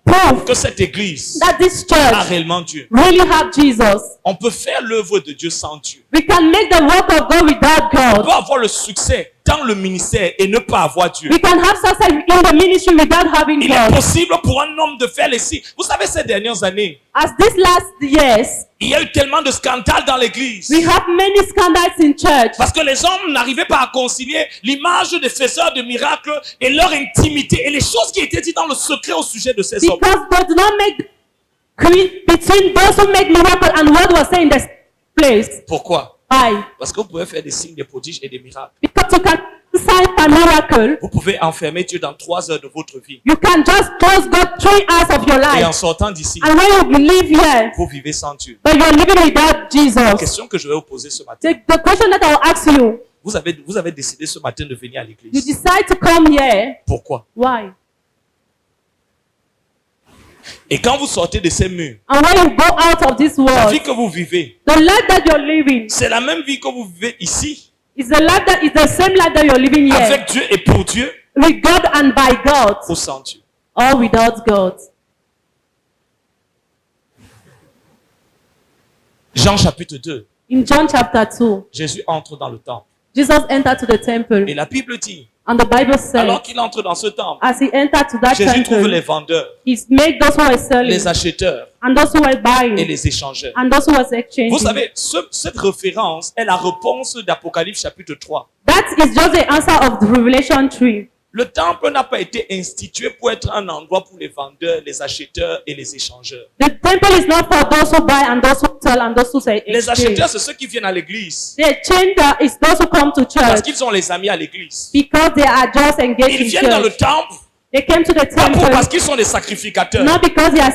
S2: Proof
S3: que cette église
S2: that this
S3: a
S2: church
S3: réellement Dieu?
S2: really have Jesus.
S3: On peut faire l'œuvre de Dieu sans Dieu.
S2: We can make the work of God without
S3: On
S2: God.
S3: peut avoir le succès dans le ministère et ne pas avoir Dieu.
S2: We can have success in the ministry without having
S3: Il est
S2: God.
S3: possible pour un homme de faire les signes. Vous savez, ces dernières années,
S2: As this last years,
S3: il y a eu tellement de scandales dans l'église.
S2: we have many scandals in church
S3: Parce que les hommes n'arrivaient pas à concilier l'image des faiseurs de miracles et leur intimité et les choses qui étaient dites dans le secret au sujet de ces hommes.
S2: because they do not make between those who make miracles and what was said in the place.
S3: Pourquoi?
S2: Why?
S3: Parce que vous pouvez faire des signes, des prodiges et des miracles.
S2: Because you can sign and miracle,
S3: vous pouvez enfermer Dieu dans 3 heures de votre vie.
S2: you can just close God 3 hours of your
S3: Et en
S2: life.
S3: sortant d'ici,
S2: And when you live here,
S3: vous vivez sans Dieu.
S2: but you're living without
S3: La
S2: Jesus.
S3: question que je vais vous poser ce matin.
S2: The question that I will ask you,
S3: Vous avez décidé ce matin de venir à
S2: you
S3: l'église.
S2: decide to come here.
S3: Pourquoi?
S2: Why?
S3: Et quand vous sortez de ces murs,
S2: And when you go out of this
S3: la
S2: world,
S3: vie que vous vivez,
S2: the life that you're living
S3: c'est la même vie que vous vivez ici,
S2: is the same life that you're living here,
S3: avec Dieu et pour Dieu,
S2: with God and by God,
S3: ou sans Dieu.
S2: or without God.
S3: Jean chapitre 2,
S2: In John chapter 2,
S3: Jésus entre dans le temple.
S2: Jesus entered to the temple,
S3: Et la Bible dit,
S2: and the Bible says,
S3: alors qu'il entre dans ce temple,
S2: as he entered to that
S3: Jésus trouve les
S2: temple,
S3: vendeurs,
S2: he made those who were selling,
S3: les acheteurs
S2: and those who were
S3: et
S2: buying,
S3: les échangeurs.
S2: and those who were
S3: Vous
S2: exchanging.
S3: savez, cette référence est la réponse d'Apocalypse chapitre 3.
S2: That is just the answer of the Revelation 3.
S3: Le temple n'a pas été institué pour être un endroit pour les vendeurs, les acheteurs et les échangeurs.
S2: The temple is not for those who buy and those who sell and those who say
S3: Les
S2: exchange.
S3: acheteurs, c'est ceux qui viennent à l'église
S2: The changer is those who come to
S3: parce
S2: church
S3: qu'ils ont les amis à l'église.
S2: because they are just engaged
S3: Ils
S2: in
S3: viennent dans le
S2: church.
S3: temple
S2: They came to the
S3: pas parce
S2: temple
S3: qu'ils sont des sacrificateurs,
S2: not because they are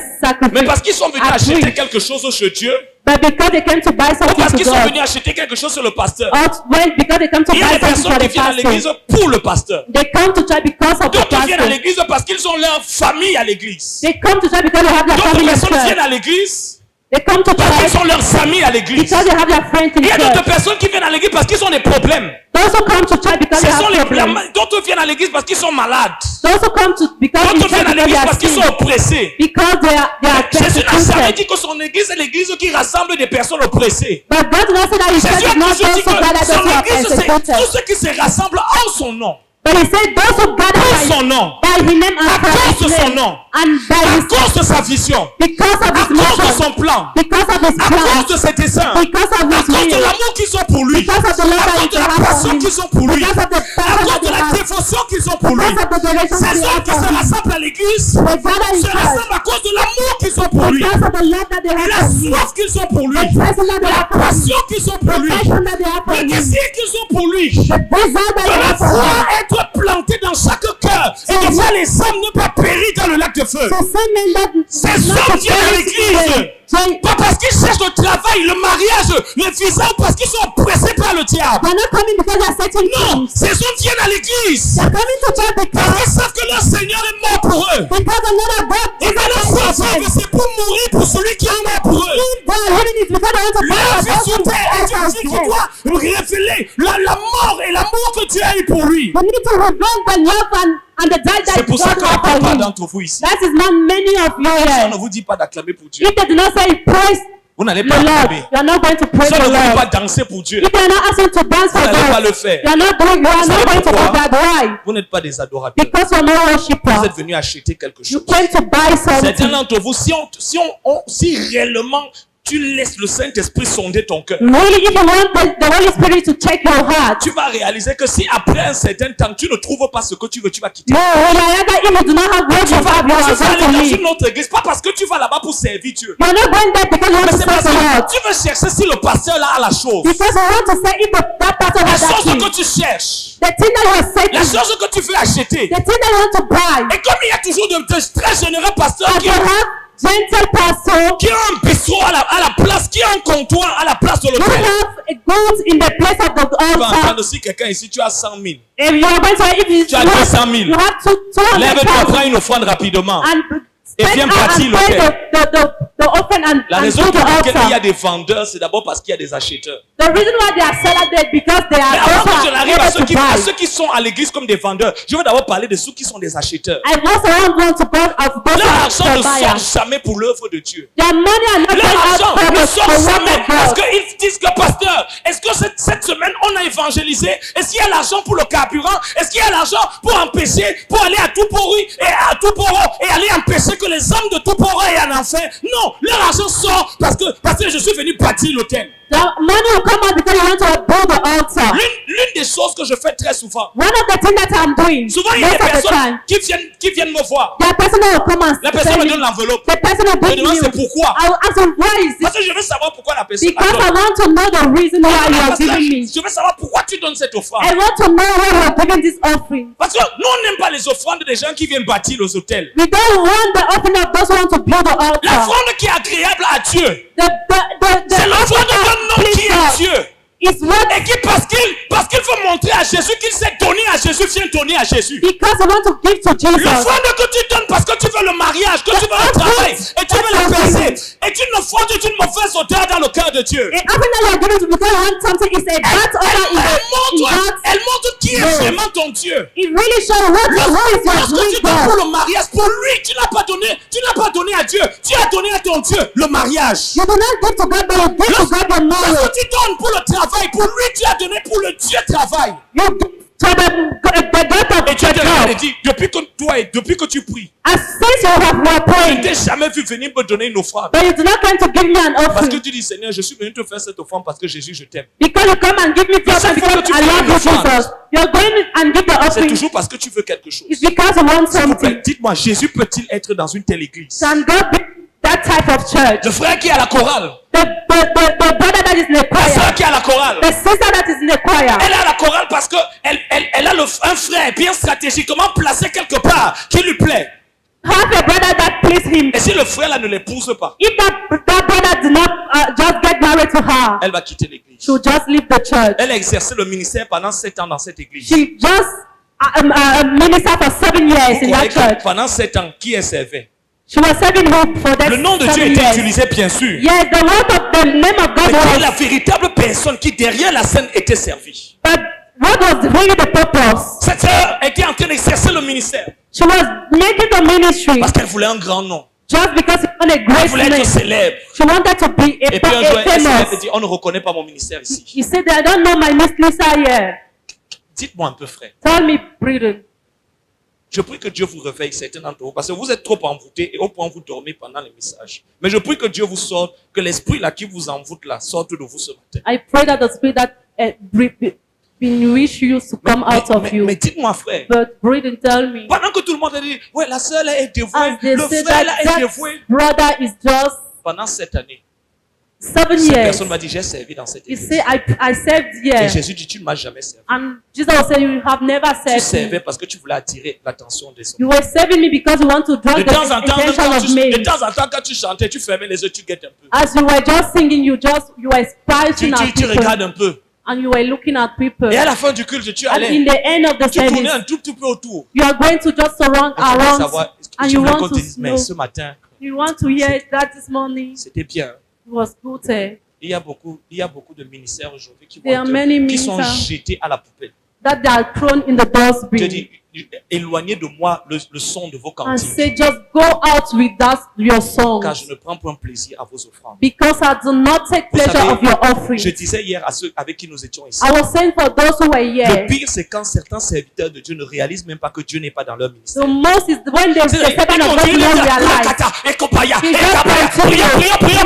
S3: mais parce
S2: sacrificed,
S3: qu'ils sont venus acheter quelque chose chez Dieu,
S2: but because they came to buy
S3: ou
S2: something
S3: parce
S2: to
S3: qu'ils sont
S2: God.
S3: venus acheter quelque chose sur le pasteur.
S2: Because they come to
S3: Il y a
S2: buy
S3: des
S2: something
S3: personnes
S2: for
S3: qui
S2: the
S3: viennent à l'église
S2: pastor.
S3: pour le pasteur.
S2: They come to church because of the
S3: D'autres viennent à
S2: pastor.
S3: l'église parce qu'ils ont leur famille à l'église.
S2: They come to church because they have their
S3: D'autres
S2: family in
S3: personnes viennent
S2: church.
S3: à l'église
S2: They come to
S3: parce qu'ils
S2: church
S3: ont leurs amis à l'église.
S2: because they have their friends in
S3: Il y a d'autres
S2: church.
S3: personnes qui viennent à l'église parce qu'ils ont des problèmes.
S2: Those who come to church because they have problems.
S3: D'autres viennent à l'église parce qu'ils sont malades.
S2: Those who come to because in
S3: D'autres
S2: church
S3: viennent à
S2: because they
S3: l'église
S2: are
S3: parce qu'ils sont
S2: sick.
S3: oppressés.
S2: Because they are
S3: Jésus n'a jamais
S2: persecuted.
S3: dit que son église est l'église qui rassemble des personnes oppressées.
S2: But God did not say that his church
S3: Jésus a
S2: is not
S3: toujours dit
S2: those who gather
S3: que
S2: those
S3: son
S2: who are
S3: église, c'est
S2: persecuted.
S3: tous ceux qui se rassemblent en son nom.
S2: But he said those who gather
S3: En son nom.
S2: by his name and
S3: À
S2: by
S3: cause de
S2: his
S3: son
S2: name
S3: nom.
S2: and by
S3: À
S2: his
S3: cause de sa vision.
S2: because of
S3: À
S2: his
S3: cause de
S2: mission,
S3: son plan.
S2: because of his
S3: À
S2: plan,
S3: cause de ses desseins.
S2: because of
S3: À
S2: his
S3: cause de
S2: will,
S3: l'amour qu'ils ont pour lui.
S2: because of the love
S3: À
S2: that
S3: cause
S2: he
S3: de la
S2: has for
S3: passion
S2: him,
S3: qu'ils ont pour lui.
S2: because of the
S3: À
S2: passion
S3: cause
S2: that
S3: de
S2: he
S3: la
S2: has,
S3: dévotion qu'ils ont pour lui.
S2: because of the devotion that
S3: Ces
S2: he
S3: hommes
S2: has
S3: qui se
S2: for him.
S3: rassemblent à l'église
S2: They gather in
S3: se
S2: church
S3: rassemblent à cause de l'amour qu'ils ont pour lui.
S2: because of the love that they have
S3: La
S2: for him,
S3: soif qu'ils ont pour lui.
S2: the passion that they
S3: La
S2: have for him,
S3: passion qu'ils ont pour
S2: the
S3: lui.
S2: passion that they have for
S3: Le
S2: him,
S3: désir qu'ils ont pour lui.
S2: the desire that
S3: Que
S2: they
S3: la
S2: have for
S3: foi
S2: him.
S3: être plantée dans chaque cœur et de voir les âmes ne pas périr dans le lac de feu.
S2: The same man that
S3: Ces
S2: not
S3: hommes
S2: to
S3: viennent à
S2: perish
S3: l'église.
S2: today. They
S3: Pas parce qu'ils cherchent le travail, le mariage, le visa, ou parce qu'ils sont oppressés par le diable.
S2: are not coming because they are certain
S3: Non,
S2: things.
S3: ces hommes viennent à l'église
S2: They are coming to church
S3: parce
S2: because
S3: qu'ils savent que leur Seigneur est mort pour eux.
S2: the Lord of God
S3: Et
S2: is
S3: que leur foi fait que c'est pour mourir pour celui qui est mort pour eux.
S2: they are living is because they want to
S3: Leur
S2: find
S3: vie
S2: out
S3: sur terre est une vie qui doit révéler la mort et l'amour que Dieu a eu pour lui.
S2: They need to reveal the love and the desire
S3: C'est
S2: that
S3: pour ça
S2: God
S3: qu'il n'y a
S2: has for
S3: pas
S2: him.
S3: d'entre vous ici.
S2: That is not many of you
S3: Si on
S2: here.
S3: ne vous dit pas d'acclamer pour Dieu,
S2: If they do not say praise
S3: vous n'allez
S2: the
S3: pas
S2: Lord,
S3: acclamer.
S2: you are not going to praise
S3: Si on
S2: the
S3: ne vous dit
S2: Lord.
S3: pas danser pour Dieu,
S2: If they are not asking to dance
S3: vous
S2: for
S3: n'allez pas
S2: God,
S3: le faire.
S2: you are not going to do that. Why?
S3: Vous n'êtes pas des adorateurs.
S2: Because you are not
S3: Vous
S2: worshippers.
S3: êtes venus acheter quelque
S2: You
S3: chose.
S2: came to buy
S3: Certains
S2: something.
S3: d'entre vous, si réellement tu laisses le Saint-Esprit sonder ton cœur,
S2: Really, if you want the Holy Spirit to check your heart,
S3: tu vas réaliser que si après un certain temps, tu ne trouves pas ce que tu veux, tu vas quitter.
S2: no, if you do not have what
S3: Tu
S2: you have, you
S3: vas
S2: are
S3: aller
S2: going
S3: dans
S2: to leave.
S3: une autre église, pas parce que tu vas là-bas pour servir Dieu.
S2: You are not going there because you want
S3: Mais
S2: to
S3: c'est parce
S2: serve the Lord.
S3: que tu veux chercher si le pasteur là a la chose.
S2: Because you want to say if that person
S3: La
S2: has that
S3: chose
S2: thing.
S3: que tu cherches.
S2: The thing that you are
S3: La
S2: seeking,
S3: chose que tu veux acheter.
S2: the thing that you want to buy.
S3: Et comme il y a toujours de très généreux pasteurs
S2: And
S3: qui
S2: you have gentle pastor,
S3: ont un bistrot à la place, qui ont un comptoir à la place de
S2: you
S3: l'hôtel.
S2: have a goods in the place of the
S3: Tu vas
S2: altar.
S3: entendre si quelqu'un ici, tu as 100 000.
S2: If you are going to, if you,
S3: Tu as 200 000.
S2: you have 200,000
S3: Lève-toi, prends une offrande rapidement.
S2: and
S3: Et
S2: stand
S3: viens
S2: out
S3: bâtir
S2: and pray
S3: l'autel.
S2: the offering
S3: La
S2: and
S3: raison
S2: do
S3: pour
S2: the
S3: laquelle il y a
S2: altar.
S3: des vendeurs, c'est d'abord parce qu'il y a des acheteurs.
S2: The reason why they are selling because they
S3: Mais
S2: are
S3: avant que je
S2: also
S3: n'arrive à
S2: able
S3: ceux,
S2: to
S3: qui,
S2: buy.
S3: ceux qui sont à l'église comme des vendeurs, je veux d'abord parler de ceux qui sont des acheteurs.
S2: I also want to go of those
S3: Leur
S2: who
S3: argent
S2: are
S3: ne sort
S2: buyers.
S3: jamais pour l'œuvre de Dieu.
S2: Their money are not
S3: Leur
S2: going
S3: argent
S2: out for
S3: ne
S2: the
S3: sort
S2: work
S3: jamais
S2: of
S3: parce
S2: God.
S3: qu'ils disent que pasteur, est-ce que cette semaine on a évangélisé? Est-ce qu'il y a l'argent pour le carburant? Est-ce qu'il y a l'argent pour empêcher, pour aller à Toupori et à Touporo et aller empêcher que les hommes de Touporo aient un enfer? Non, leur argent sort parce que je suis venu bâtir l'hôtel.
S2: The money will come out because you want to build the altar.
S3: L'une des chose que je fais très souvent.
S2: One of the things that I'm doing
S3: Souvent, il y a des
S2: most of the
S3: personnes
S2: time,
S3: qui viennent me voir.
S2: there are person who will come and
S3: La personne
S2: tell
S3: me
S2: me,
S3: donne l'enveloppe.
S2: the person will
S3: Je
S2: bring
S3: demande
S2: you.
S3: c'est pourquoi.
S2: I will ask them, why is
S3: Parce
S2: this?
S3: que je veux savoir pourquoi la personne
S2: Because I
S3: donne.
S2: want to know the reason why you are
S3: Parce que
S2: giving me.
S3: je veux savoir pourquoi tu donnes cette offrande.
S2: I want to know why you are giving this offering.
S3: Parce que nous, on n'aime pas les offrandes des gens qui viennent bâtir les hôtels.
S2: We don't want the offering of those who want to build the altar.
S3: L'offrande qui est agréable à Dieu,
S2: The
S3: c'est l'offrande
S2: offering
S3: d'un
S2: that
S3: homme qui
S2: pleases
S3: est
S2: God
S3: Dieu.
S2: is what,
S3: Et qui, parce qu'il veut montrer à Jésus qu'il s'est donné à Jésus, vient donner à Jésus.
S2: because I want to give to Jesus.
S3: L'offrande que tu donnes parce que tu veux le mariage, que tu veux le travail, et tu veux le baiser, est une offrande d'une mauvaise odeur dans le cœur de Dieu.
S2: The offering that you are giving to because you want something is a bad offer in God's.
S3: Elle montre qui est vraiment ton Dieu.
S2: It really shows who is your
S3: Lorsque tu
S2: real
S3: donnes pour
S2: God.
S3: le mariage, pour lui, tu n'as pas donné à Dieu, tu as donné à ton Dieu le mariage.
S2: You do not give to God, but you give to God the
S3: Lorsque
S2: knowledge.
S3: tu donnes pour le travail, pour lui, tu as donné pour le Dieu travail.
S2: You give to the God
S3: Et
S2: of
S3: Dieu
S2: the
S3: te regarde et
S2: job.
S3: dit, depuis que tu pries,
S2: As since you
S3: je
S2: were
S3: ne
S2: praying,
S3: t'ai jamais vu venir me donner une offrande.
S2: but you do not come to give me an
S3: Parce que
S2: offering.
S3: tu dis, Seigneur, je suis venu te faire cette offrande parce que Jésus, je t'aime.
S2: Because you come and give me the offering
S3: chaque fois
S2: because
S3: que tu
S2: I
S3: fais
S2: love
S3: une
S2: you,
S3: offrande,
S2: Jesus. You're going and give the
S3: C'est
S2: offering.
S3: toujours parce que tu veux quelque chose.
S2: It's because you want
S3: S'il vous plaît,
S2: something.
S3: dites-moi, Jésus peut-il être dans une telle église?
S2: Can God be that type of church?
S3: Le frère qui est à la chorale,
S2: The brother that is in the
S3: la
S2: choir,
S3: sœur qui est à la chorale,
S2: the sister that is in the choir,
S3: elle est à la chorale parce qu'elle a un frère bien stratégiquement placé quelque part qui lui plaît.
S2: have a brother that please him.
S3: Et si le frère là ne l'épouse pas,
S2: If that brother did not just get married to her,
S3: elle va quitter l'église.
S2: she'll just leave the church.
S3: Elle a exercé le ministère pendant 7 ans dans cette église.
S2: She just minister for 7 years in
S3: Vous
S2: that
S3: croyez que
S2: church.
S3: pendant 7 ans, qui elle servait?
S2: She was serving him for that
S3: Le nom de Dieu
S2: 7
S3: était
S2: years.
S3: utilisé bien sûr.
S2: Yes, the name of God
S3: Mais qui est la
S2: was,
S3: véritable personne qui derrière la scène était servie?
S2: but what was really the purpose?
S3: Cette sœur était en train d'exercer le ministère
S2: She was making the ministry
S3: parce qu'elle voulait un grand nom.
S2: just because she wanted a
S3: Elle
S2: great
S3: voulait être
S2: name.
S3: célèbre.
S2: She wanted to be
S3: Et puis un jour,
S2: a
S3: elle s'est lèvée et
S2: famous.
S3: dit, on ne reconnaît pas mon ministère ici.
S2: He said, I don't know my Miss Lisa here.
S3: Dites-moi un peu, frère.
S2: Tell me, Britain.
S3: Je prie que Dieu vous réveille, certains d'entre vous, parce que vous êtes trop envoûtés et au point où vous dormez pendant les messages. Mais je prie que Dieu vous sorte, que l'esprit là qui vous envoûte là sorte de vous ce matin.
S2: I pray that the spirit that wish you to come out of you.
S3: Mais dites-moi, frère,
S2: But Britain, tell me.
S3: pendant que tout le monde a dit, ouais, la sœur là est dévouée,
S2: As they
S3: le
S2: say
S3: frère là
S2: that
S3: est dévoué.
S2: brother is just
S3: Pendant cette année,
S2: 7
S3: cette
S2: years.
S3: personne m'a dit, j'ai servi dans cette
S2: He
S3: église.
S2: said, I served
S3: Et
S2: here.
S3: Jésus dit, tu ne m'as jamais servi.
S2: And Jesus said, you have never
S3: Tu
S2: served
S3: servais
S2: me.
S3: parce que tu voulais attirer l'attention des autres.
S2: You were serving me because you want to draw
S3: De
S2: the
S3: temps en temps, même
S2: attention
S3: quand
S2: of me.
S3: de temps en temps, quand tu chantais, tu fermais les yeux, tu guettes un peu.
S2: As you were just singing, you were spying at
S3: Tu
S2: people.
S3: regardes un peu.
S2: And you were looking at people.
S3: Et à la fin du culte, tu
S2: And in
S3: allais.
S2: the end of the
S3: Tu tournais
S2: service,
S3: un tout petit peu autour.
S2: you are going to just surround
S3: Et tu voulais
S2: around
S3: savoir,
S2: and
S3: tu
S2: you
S3: voulais
S2: want
S3: qu'on
S2: to
S3: te dise, mais
S2: know.
S3: ce matin,
S2: You want to hear that this morning
S3: c'était bien.
S2: it was good.
S3: Il y a beaucoup de ministères aujourd'hui qui,
S2: There are many
S3: qui sont
S2: ministers
S3: jetés à la poubelle.
S2: that they are thrown in the
S3: Dieu
S2: dustbin.
S3: dit, éloignez de moi le son de vos
S2: And
S3: cantiques,
S2: say, just go out with your songs.
S3: car je ne prends point plaisir à vos offrandes.
S2: Because I do not take
S3: Vous
S2: pleasure
S3: savez,
S2: of your offering.
S3: Je disais hier à ceux avec qui nous étions ici,
S2: I was saying for those who were
S3: le
S2: here,
S3: pire c'est quand certains serviteurs de Dieu ne réalisent même pas que Dieu n'est pas dans leur ministère.
S2: the most is when the servant of God
S3: Continue
S2: don't
S3: de dire,
S2: realize.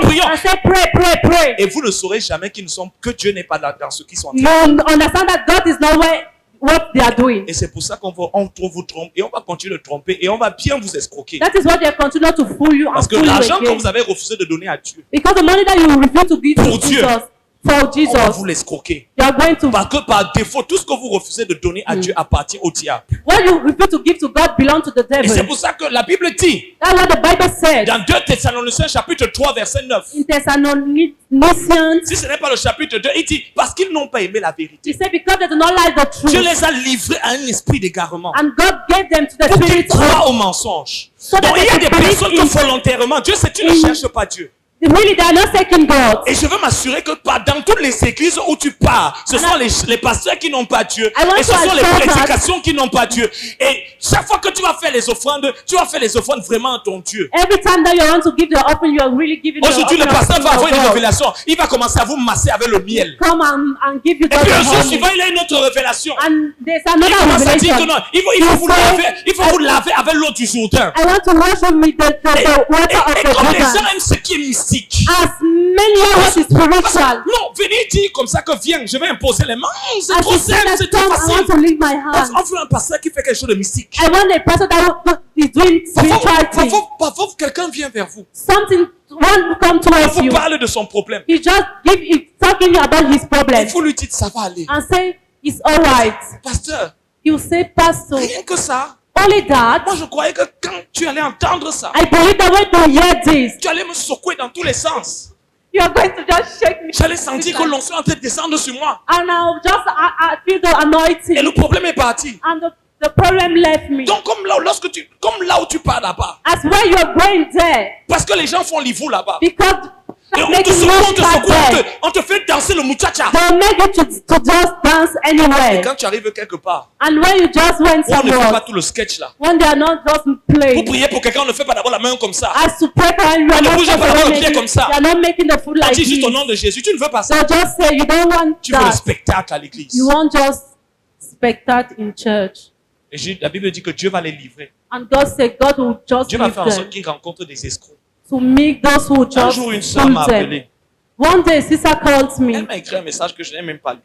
S3: prions.
S2: And say, pray.
S3: Et vous ne saurez jamais qu'ils ne sont que Dieu n'est pas dans ce qu'ils sont en train
S2: You understand that God is not what they are doing.
S3: Et c'est pour ça qu'on vous trompe et on va continuer de tromper et on va bien vous escroquer.
S2: That is why they continue to fool you
S3: Parce
S2: and
S3: que
S2: fool you
S3: l'argent que
S2: again.
S3: vous avez refusé de donner à Dieu,
S2: Because the money that you refuse to give
S3: Pour
S2: to
S3: Dieu.
S2: Jesus, for
S3: on va
S2: Jesus,
S3: vous l'escroquer.
S2: you are going to.
S3: Parce que par défaut, tout ce que vous refusez de donner à Dieu appartient au diable.
S2: What you refuse to give to God belongs to the
S3: Et c'est
S2: devil.
S3: pour ça que la Bible dit,
S2: That's what the Bible said
S3: dans 2 Thessaloniciens chapitre 3 verset 9,
S2: in Thessalonians.
S3: si ce n'est pas le chapitre 2, il dit, parce qu'ils n'ont pas aimé la
S2: He
S3: vérité,
S2: said, because they do not like the
S3: Dieu
S2: truth,
S3: les a livrés à un esprit d'égarement
S2: and God gave them to the
S3: pour qu'ils
S2: spirit
S3: croient au mensonge.
S2: So that
S3: Donc il y a
S2: they
S3: des
S2: can believe
S3: personnes que
S2: in-
S3: volontairement, Dieu sait, tu ne
S2: in-
S3: cherches pas Dieu.
S2: Really, they are not seeking God.
S3: Et je veux m'assurer que dans toutes les églises où tu pars, ce sont les pasteurs qui n'ont pas Dieu.
S2: I want
S3: Et ce
S2: to
S3: sont les
S2: assure that-
S3: prédications qui n'ont pas Dieu. Et chaque fois que tu vas faire les offrandes, tu vas faire les offrandes vraiment à ton Dieu.
S2: Every time that you want to give the offering, you are really giving the
S3: Aujourd'hui, le
S2: offering
S3: pasteur va avoir
S2: to
S3: une
S2: God.
S3: révélation. Il va commencer à vous masser avec le miel.
S2: Come and give you
S3: Et puis un jour
S2: the
S3: suivant, il a une autre révélation.
S2: And there's
S3: Il
S2: another
S3: commence à dire que
S2: revelation.
S3: non, il faut vous laver avec l'eau du Jourdain.
S2: I want to wash them with the water of
S3: Et
S2: the
S3: comme les gens
S2: Jordan.
S3: aiment ce qui est mystique, mystique.
S2: As many of us is spiritual.
S3: Non, venez dire comme ça que viens, je vais imposer les mains. C'est
S2: As
S3: trop
S2: you
S3: simple,
S2: say
S3: c'est
S2: that
S3: trop
S2: I
S3: facile.
S2: want to leave my
S3: Parce
S2: hand.
S3: qu'on veut un pasteur qui fait quelque chose de mystique.
S2: I want a person that is doing spiritual things.
S3: Parfois, quelqu'un vient vers vous.
S2: Something one come
S3: Il
S2: towards
S3: vous
S2: you.
S3: parle de son problème.
S2: He just talking about his
S3: Et
S2: problem
S3: vous lui dites, ça va aller.
S2: and say it's all right.
S3: Pasteur,
S2: You say, Pastor,
S3: rien que ça.
S2: only that.
S3: Moi, je croyais que quand tu allais entendre ça,
S2: I believe that when you hear this,
S3: tu allais me secouer dans tous les sens.
S2: you are going to just shake me.
S3: J'allais sentir que l'onction est en train de descendre sur moi.
S2: And I'll just I feel the
S3: Et
S2: anointing.
S3: le problème est parti.
S2: And the problem left me.
S3: Donc, comme là où tu pars là-bas,
S2: As where you're going there.
S3: parce que les gens font l'ivou là-bas.
S2: Because
S3: Et on te
S2: making
S3: secoue,
S2: moves back there.
S3: on te fait danser le muchacha.
S2: They'll make you to just dance
S3: Et
S2: anywhere.
S3: quand tu arrives quelque part,
S2: And when you just went
S3: on ne fait pas
S2: somewhere,
S3: tout le sketch là.
S2: when they are not just
S3: Vous
S2: playing,
S3: priez pour quelqu'un, on ne fait pas d'abord la main comme ça.
S2: as to pray for him, you are
S3: On ne
S2: not
S3: bouge
S2: just
S3: pas d'abord le pied
S2: making,
S3: comme ça.
S2: you are not making the food
S3: On
S2: like
S3: dit juste au
S2: this.
S3: nom de Jésus. Tu ne veux pas ça.
S2: So just say you don't want
S3: Tu veux le
S2: that.
S3: spectacle à l'église.
S2: You want just spectacle in church.
S3: Et la Bible dit que Dieu va les livrer.
S2: And God said God will just
S3: Dieu va
S2: leave
S3: faire en sorte
S2: them
S3: qu'ils rencontrent des escrocs.
S2: to make those who
S3: Un
S2: just
S3: jour, une soeur
S2: fool
S3: m'a
S2: them.
S3: appelé.
S2: One day, sister called
S3: Elle
S2: me.
S3: m'a écrit un message que je n'ai même pas lu.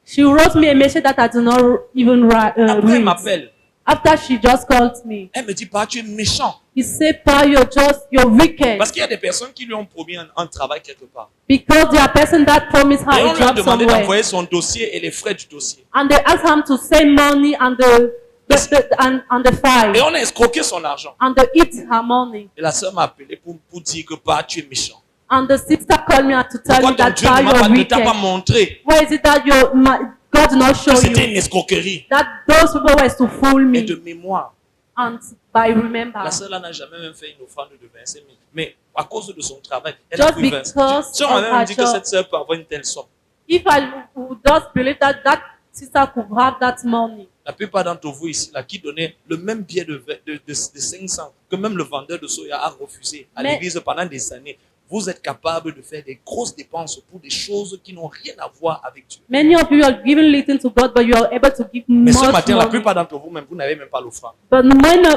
S2: She wrote me a message that I did not even
S3: Après, elle
S2: read.
S3: m'appelle.
S2: After she just called me,
S3: Elle me dit, bah, tu es méchant.
S2: he said, "Pa, you're wicked."
S3: Parce qu'il y a des personnes qui lui ont promis un travail quelque part.
S2: Because there are person that promised
S3: Et
S2: her
S3: on
S2: a
S3: lui a
S2: job
S3: demandé
S2: somewhere,
S3: d'envoyer son dossier et les frais du dossier.
S2: and they asked him to send money and the
S3: Et
S2: file
S3: on a escroqué son argent.
S2: and they eat her money.
S3: Et la sœur m'a appelé pour dire que bah, tu es méchant.
S2: And the sister called me to tell
S3: Pourquoi
S2: me
S3: ton
S2: that
S3: Dieu
S2: Pa,
S3: ne
S2: you're
S3: t'a pas
S2: wicked.
S3: montré
S2: Why is it that God did not show
S3: que c'était
S2: you
S3: une escroquerie?
S2: that those people were to fool
S3: Et de
S2: me?
S3: mémoire,
S2: And by remember,
S3: la sœur là n'a jamais même fait une offrande de 25 000. Mais à cause de son travail, elle a
S2: just
S3: pris 25 000.
S2: because
S3: Si on m'a
S2: of
S3: même
S2: her
S3: dit que
S2: job,
S3: cette sœur peut avoir une telle somme.
S2: if I would just believe that that sister could have that money,
S3: La plupart d'entre vous ici, là, qui donnaient le même billet de 500 que même le vendeur de soya a refusé à
S2: Mais-
S3: l'église pendant des années, vous êtes capable de faire des grosses dépenses pour des choses qui n'ont rien à voir avec Dieu.
S2: many of you are giving little to God, but you are able to give
S3: Mais
S2: much
S3: ce matin, la
S2: money.
S3: plupart d'entre vous, même, vous n'avez même pas l'offrande.
S2: But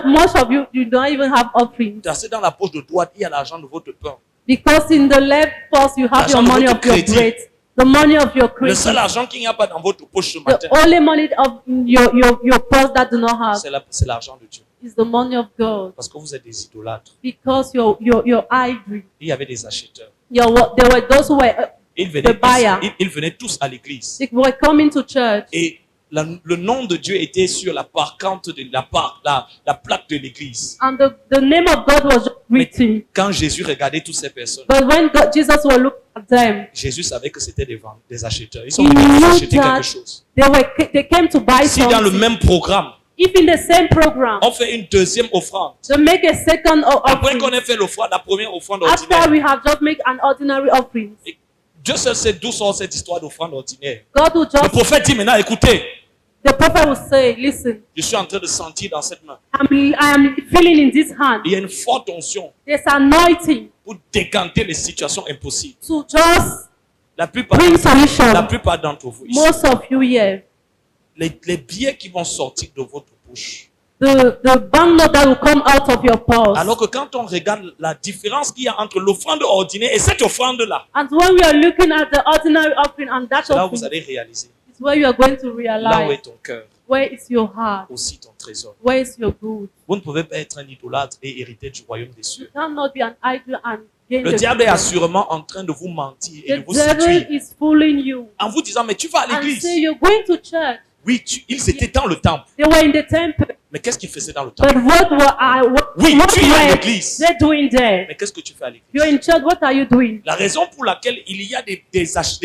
S2: most of you, you don't even have offerings.
S3: Dans la poche de droite, il y a l'argent de votre pain.
S2: Because in the left purse, you have
S3: L'argent
S2: your
S3: de
S2: money
S3: votre
S2: of your
S3: crédit.
S2: bread. The money of your
S3: Le
S2: credit.
S3: seul argent qu'il n'y a pas dans votre poche ce
S2: The
S3: matin,
S2: only money of your purse that do not have
S3: c'est l'argent de Dieu.
S2: is the money of God.
S3: Parce que vous êtes des idolâtres.
S2: Because your ivory.
S3: Il y avait des acheteurs.
S2: There were those who were
S3: Ils
S2: the buyer.
S3: ils venaient tous à l'église.
S2: They were coming to church.
S3: Et le nom de Dieu était sur la parcante de la plaque de l'église.
S2: And the name of God was written.
S3: Quand Jésus regardait toutes ces personnes,
S2: But when Jesus was looking at them,
S3: Jésus savait que c'était des acheteurs. Ils sont
S2: he
S3: venus pour
S2: knew
S3: acheter
S2: that
S3: quelque chose.
S2: they came to buy
S3: Si dans le
S2: something.
S3: même programme,
S2: If in the same program,
S3: on fait une deuxième offrande,
S2: to make a second
S3: après qu'on
S2: offering,
S3: ait fait l'offrande, la première offrande
S2: after
S3: ordinaire,
S2: we have just made an ordinary offering,
S3: Dieu seul sait d'où sort cette histoire d'offrande ordinaire.
S2: God will
S3: Le
S2: just,
S3: prophète dit maintenant, écoutez,
S2: the prophet will say, listen,
S3: je suis en train de sentir dans cette main.
S2: I am feeling in this hand.
S3: Il y a une forte onction
S2: There's anointing
S3: pour décanter les situations impossibles.
S2: to just
S3: La plupart
S2: bring solution.
S3: d'entre vous ici,
S2: Most of you here,
S3: les billets qui vont sortir de votre bouche.
S2: the banknote that will come out of your purse.
S3: Alors que quand on regarde la différence qu'il y a entre l'offrande ordinaire et cette offrande-là,
S2: And when we are looking at the ordinary offering and that
S3: c'est là où vous
S2: offering,
S3: allez réaliser.
S2: it's where you are going to
S3: Là où
S2: realize
S3: est ton cœur,
S2: where is your heart,
S3: aussi ton trésor.
S2: where is your good.
S3: Vous ne pouvez pas être un idolâtre et hériter du royaume des
S2: You
S3: cieux.
S2: cannot be an idol and gain
S3: Le
S2: the
S3: diable est
S2: kingdom.
S3: assurément en train de vous mentir et de
S2: The
S3: vous
S2: devil
S3: séduire
S2: is fooling you
S3: en vous disant, mais tu vas à
S2: and
S3: l'église.
S2: say you're going to church.
S3: Oui, ils étaient dans le temple.
S2: They were in the temple,
S3: Mais qu'est-ce qu'ils faisaient dans le temple?
S2: but what
S3: Oui, tu es à
S2: were
S3: l'église.
S2: they doing there?
S3: Mais qu'est-ce que tu fais à
S2: You're
S3: l'église?
S2: in church. What are you doing?
S3: La raison pour laquelle il y a des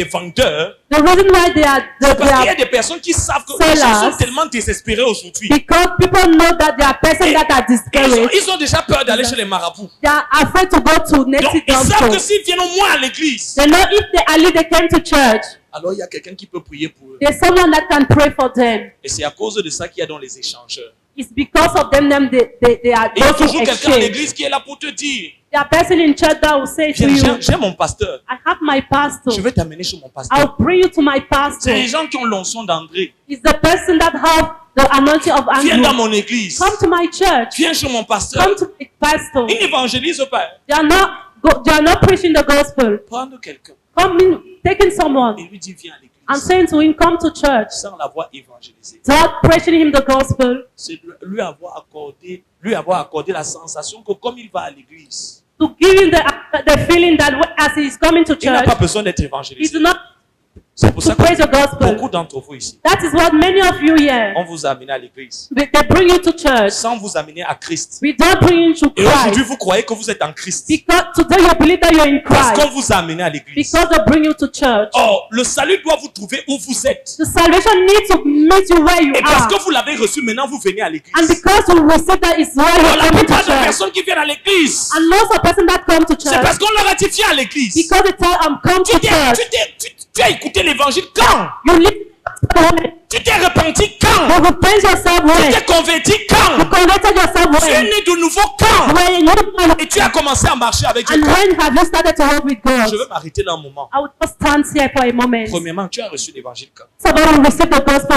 S3: vendeurs,
S2: The reason why they are
S3: parce qu'il y a des personnes qui savent que les gens sont tellement désespérés aujourd'hui.
S2: because people know that there are persons that are discouraged.
S3: Ils ont déjà peur d'aller chez les marabouts.
S2: They are afraid to go to
S3: Donc,
S2: native
S3: ils savent que
S2: doctors.
S3: s'ils viennent au moins à l'église,
S2: They know if they came to church,
S3: alors il y a quelqu'un qui peut prier pour eux.
S2: there's someone that can pray for them.
S3: Et c'est à cause de ça qu'il y a dans les échangeurs.
S2: It's because of them they are
S3: Et il y a
S2: those who
S3: toujours quelqu'un à
S2: exchange.
S3: l'église qui est là pour te dire,
S2: There are person in church that will say to
S3: viens,
S2: you,
S3: j'ai mon pasteur.
S2: I have my pastor.
S3: Je vais t'amener chez mon pasteur.
S2: I'll bring you to my pastor.
S3: C'est les gens qui ont l'onction d'André.
S2: It's the person that have the anointing of
S3: Viens dans
S2: Andrew.
S3: mon église.
S2: Come to my church.
S3: Viens chez mon pasteur.
S2: Come to my pastor.
S3: Ils n'évangélisent pas.
S2: They are not They are not preaching the gospel.
S3: Prendre quelqu'un
S2: Taking someone
S3: et lui dire viens à
S2: and
S3: l'église
S2: saying to him, come to church,
S3: sans l'avoir évangélisé.
S2: without preaching him the gospel,
S3: C'est lui avoir accordé la sensation que comme il va à l'église,
S2: to give him the feeling that as he is coming to
S3: il n'a
S2: church,
S3: pas besoin d'être
S2: he
S3: évangélisé.
S2: does not
S3: C'est pour ça
S2: to preach the
S3: que
S2: gospel.
S3: beaucoup d'entre vous ici,
S2: That is what many of you here,
S3: on vous a amené à l'église
S2: they bring you to church.
S3: sans vous amener à Christ.
S2: We don't bring you to
S3: Et aujourd'hui,
S2: Christ.
S3: vous croyez que vous êtes en Christ
S2: Because today you believe that you're in
S3: parce qu'on
S2: Christ.
S3: vous a amené à l'église.
S2: Because they bring you to church.
S3: Or, le salut doit vous trouver où vous êtes.
S2: The salvation needs to meet you where you
S3: Et parce
S2: are.
S3: que vous l'avez reçu, maintenant vous venez à
S2: And
S3: l'église.
S2: because you receive that is where
S3: Alors,
S2: you're
S3: la
S2: coming to
S3: plupart des
S2: church.
S3: personnes qui viennent à l'église,
S2: And most of the person that come to
S3: c'est
S2: church,
S3: parce qu'on leur a dit viens à l'église.
S2: because they tell them come to church.
S3: Tu as écouté l'évangile quand?
S2: You live
S3: Tu t'es repenti quand?
S2: you repent yourself
S3: Tu
S2: when?
S3: t'es converti
S2: You
S3: quand?
S2: converted yourself
S3: Tu es
S2: when?
S3: né de nouveau quand?
S2: When you
S3: Et tu as commencé à marcher avec Dieu
S2: and
S3: quand?
S2: when have you started to walk with God?
S3: Je veux m'arrêter là un moment.
S2: I will just stand here for a moment.
S3: Premièrement, tu as reçu l'évangile quand?
S2: Somebody will receive the gospel